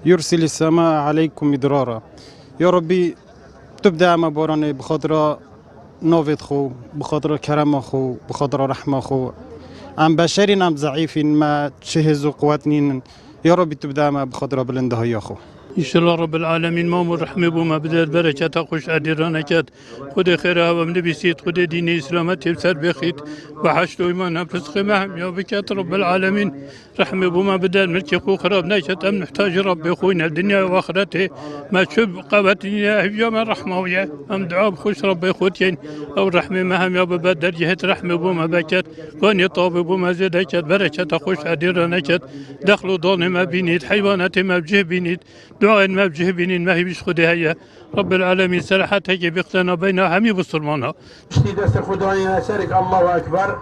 يرسل السماء عليكم مدرارا. يا ربي تبدأ ما بوراني بخاطر نوفيت خو، بخاطر كرم خو، بخاطر رحمة خو، عم بشرين عم ضعيفين ما تشهزوا قواتنين. يا ربي تبدأ ما بخاطر بلنده يا خو. إن شاء الله رب العالمين مام رحمه بما بدأ بركة خوش عديرانة كات خد خيرها ومنبي سيد خد دين إسلامة تبصر بخيت وحشت إيمان فسخ معهم يا بكات رب العالمين رحمه بما بدأ ملك خو خراب نشت أم نحتاج رب خوينا الدنيا وآخرته ما شب قوتنا يوم الرحمة ويا أم دعاء خوش رب خوتين أو رحمه معهم يا ببدر جهة رحمه بما بكات كون يطاب بما زاد كات بركة خوش عديرانة كات دخلوا ضون ما بينيت حيوانات ما بجه بينيت دعاء ما بجه بينين ما هي بيش خدها هي رب العالمين سرحتها كي بيختنا بينها همي بصرمانها اشتي دست خداني أسألك الله أكبر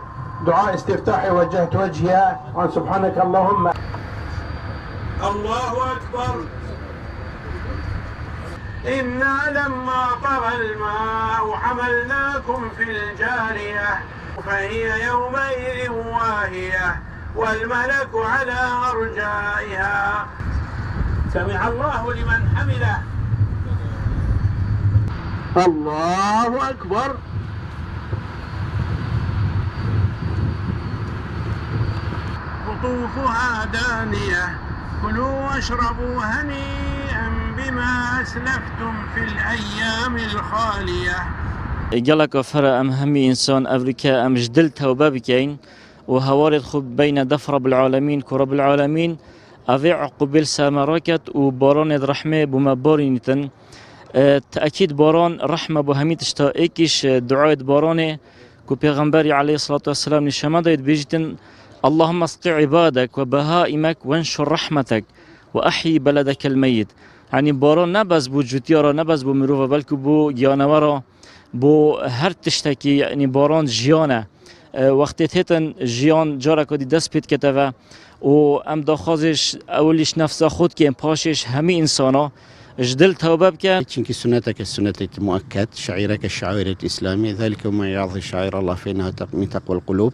دعاء استفتاحي وجهت وجهي وأن سبحانك اللهم الله أكبر. إنا لما طغى الماء حملناكم في الجارية فهي يومئذ واهية والملك على أرجائها سمع الله لمن حمده. الله أكبر. قطوفها دانية كلوا واشربوا هنيئا بما أسلفتم في الأيام الخالية. جلك فرا أم همي إنسان أفريكا أم جدل توبة بكين وهوارد خب بين دف رب العالمين كرب العالمين أفي عقبال سامراكت وباران رحمة بما بارينتن تأكيد باران رحمة بهمي تشتاقيكش دعاء بارانه كو پیغمبري عليه الصلاة والسلام نشما دايد بيجتن اللهم اسقي عبادك وبهائمك وانشر رحمتك وأحيي بلدك الميت. يعني باران نبز بو جوتيارا نبز بو مروفا بلکو بو جانورا بو هر تشتكي. يعني باران جيانه وقتی تهتن جیان جارا کدی دست پید کتوه و ام داخوازش اولیش نفس خود که پاشش همه انسانا جدل توبه بك. چونك سنتك السنة مؤكد شعيرك الشعائر الإسلامي ذلك ما يعظي شعائر الله فإنها من تقوى القلوب.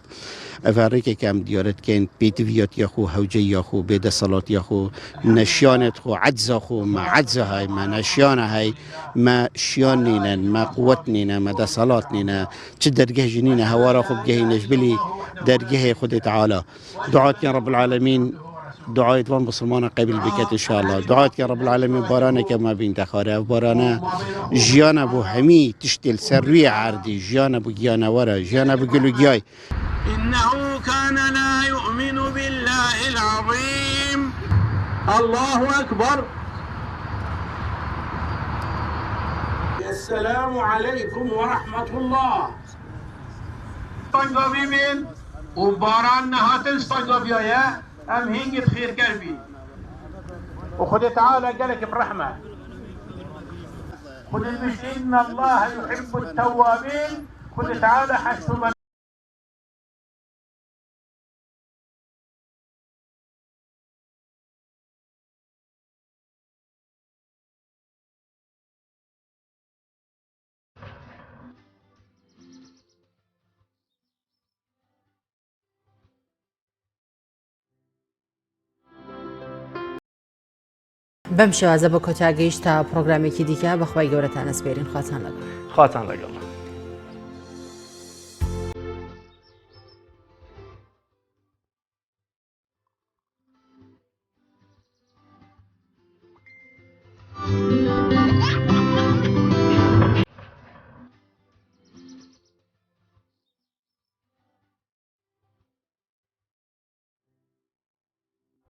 أفاريك كام ديارت كان بيتفيات ياخو هوجي ياخو بيد صلاة ياخو نشيانت خو عجز خو ما عجز هاي ما نشيان هاي ما شياننا ما قوتنا ما دا صلاتنا چه درجه جنينا هوارا خو بجهي نجبلي درجه خد تعالى. دعاء يا رب العالمين دعاء وان بسلمان قبل بكت إن شاء الله. دعاء يا رب العالمين بارانا كما بين تخارة بارانا جيانا أبو همي تشتل سروي عردي جيانا أبو جيانا ورا جيانا أبو قلو جاي. إنه كان لا يؤمن بالله العظيم. الله أكبر. السلام عليكم ورحمة الله. طنقبي من وباران نهاتن طنقبي يا أم هنجد خير قلبي وخد تعالى قالك برحمة خد المشي إن الله يحب التوابين خد تعالى حسب بەم شێوازە بە کۆتاگەیشت تا پرۆگرامێکی دیکە بەخوای گەورەتان ئەسپێرین خواتان لەگەڵ خواتان لەگەڵ.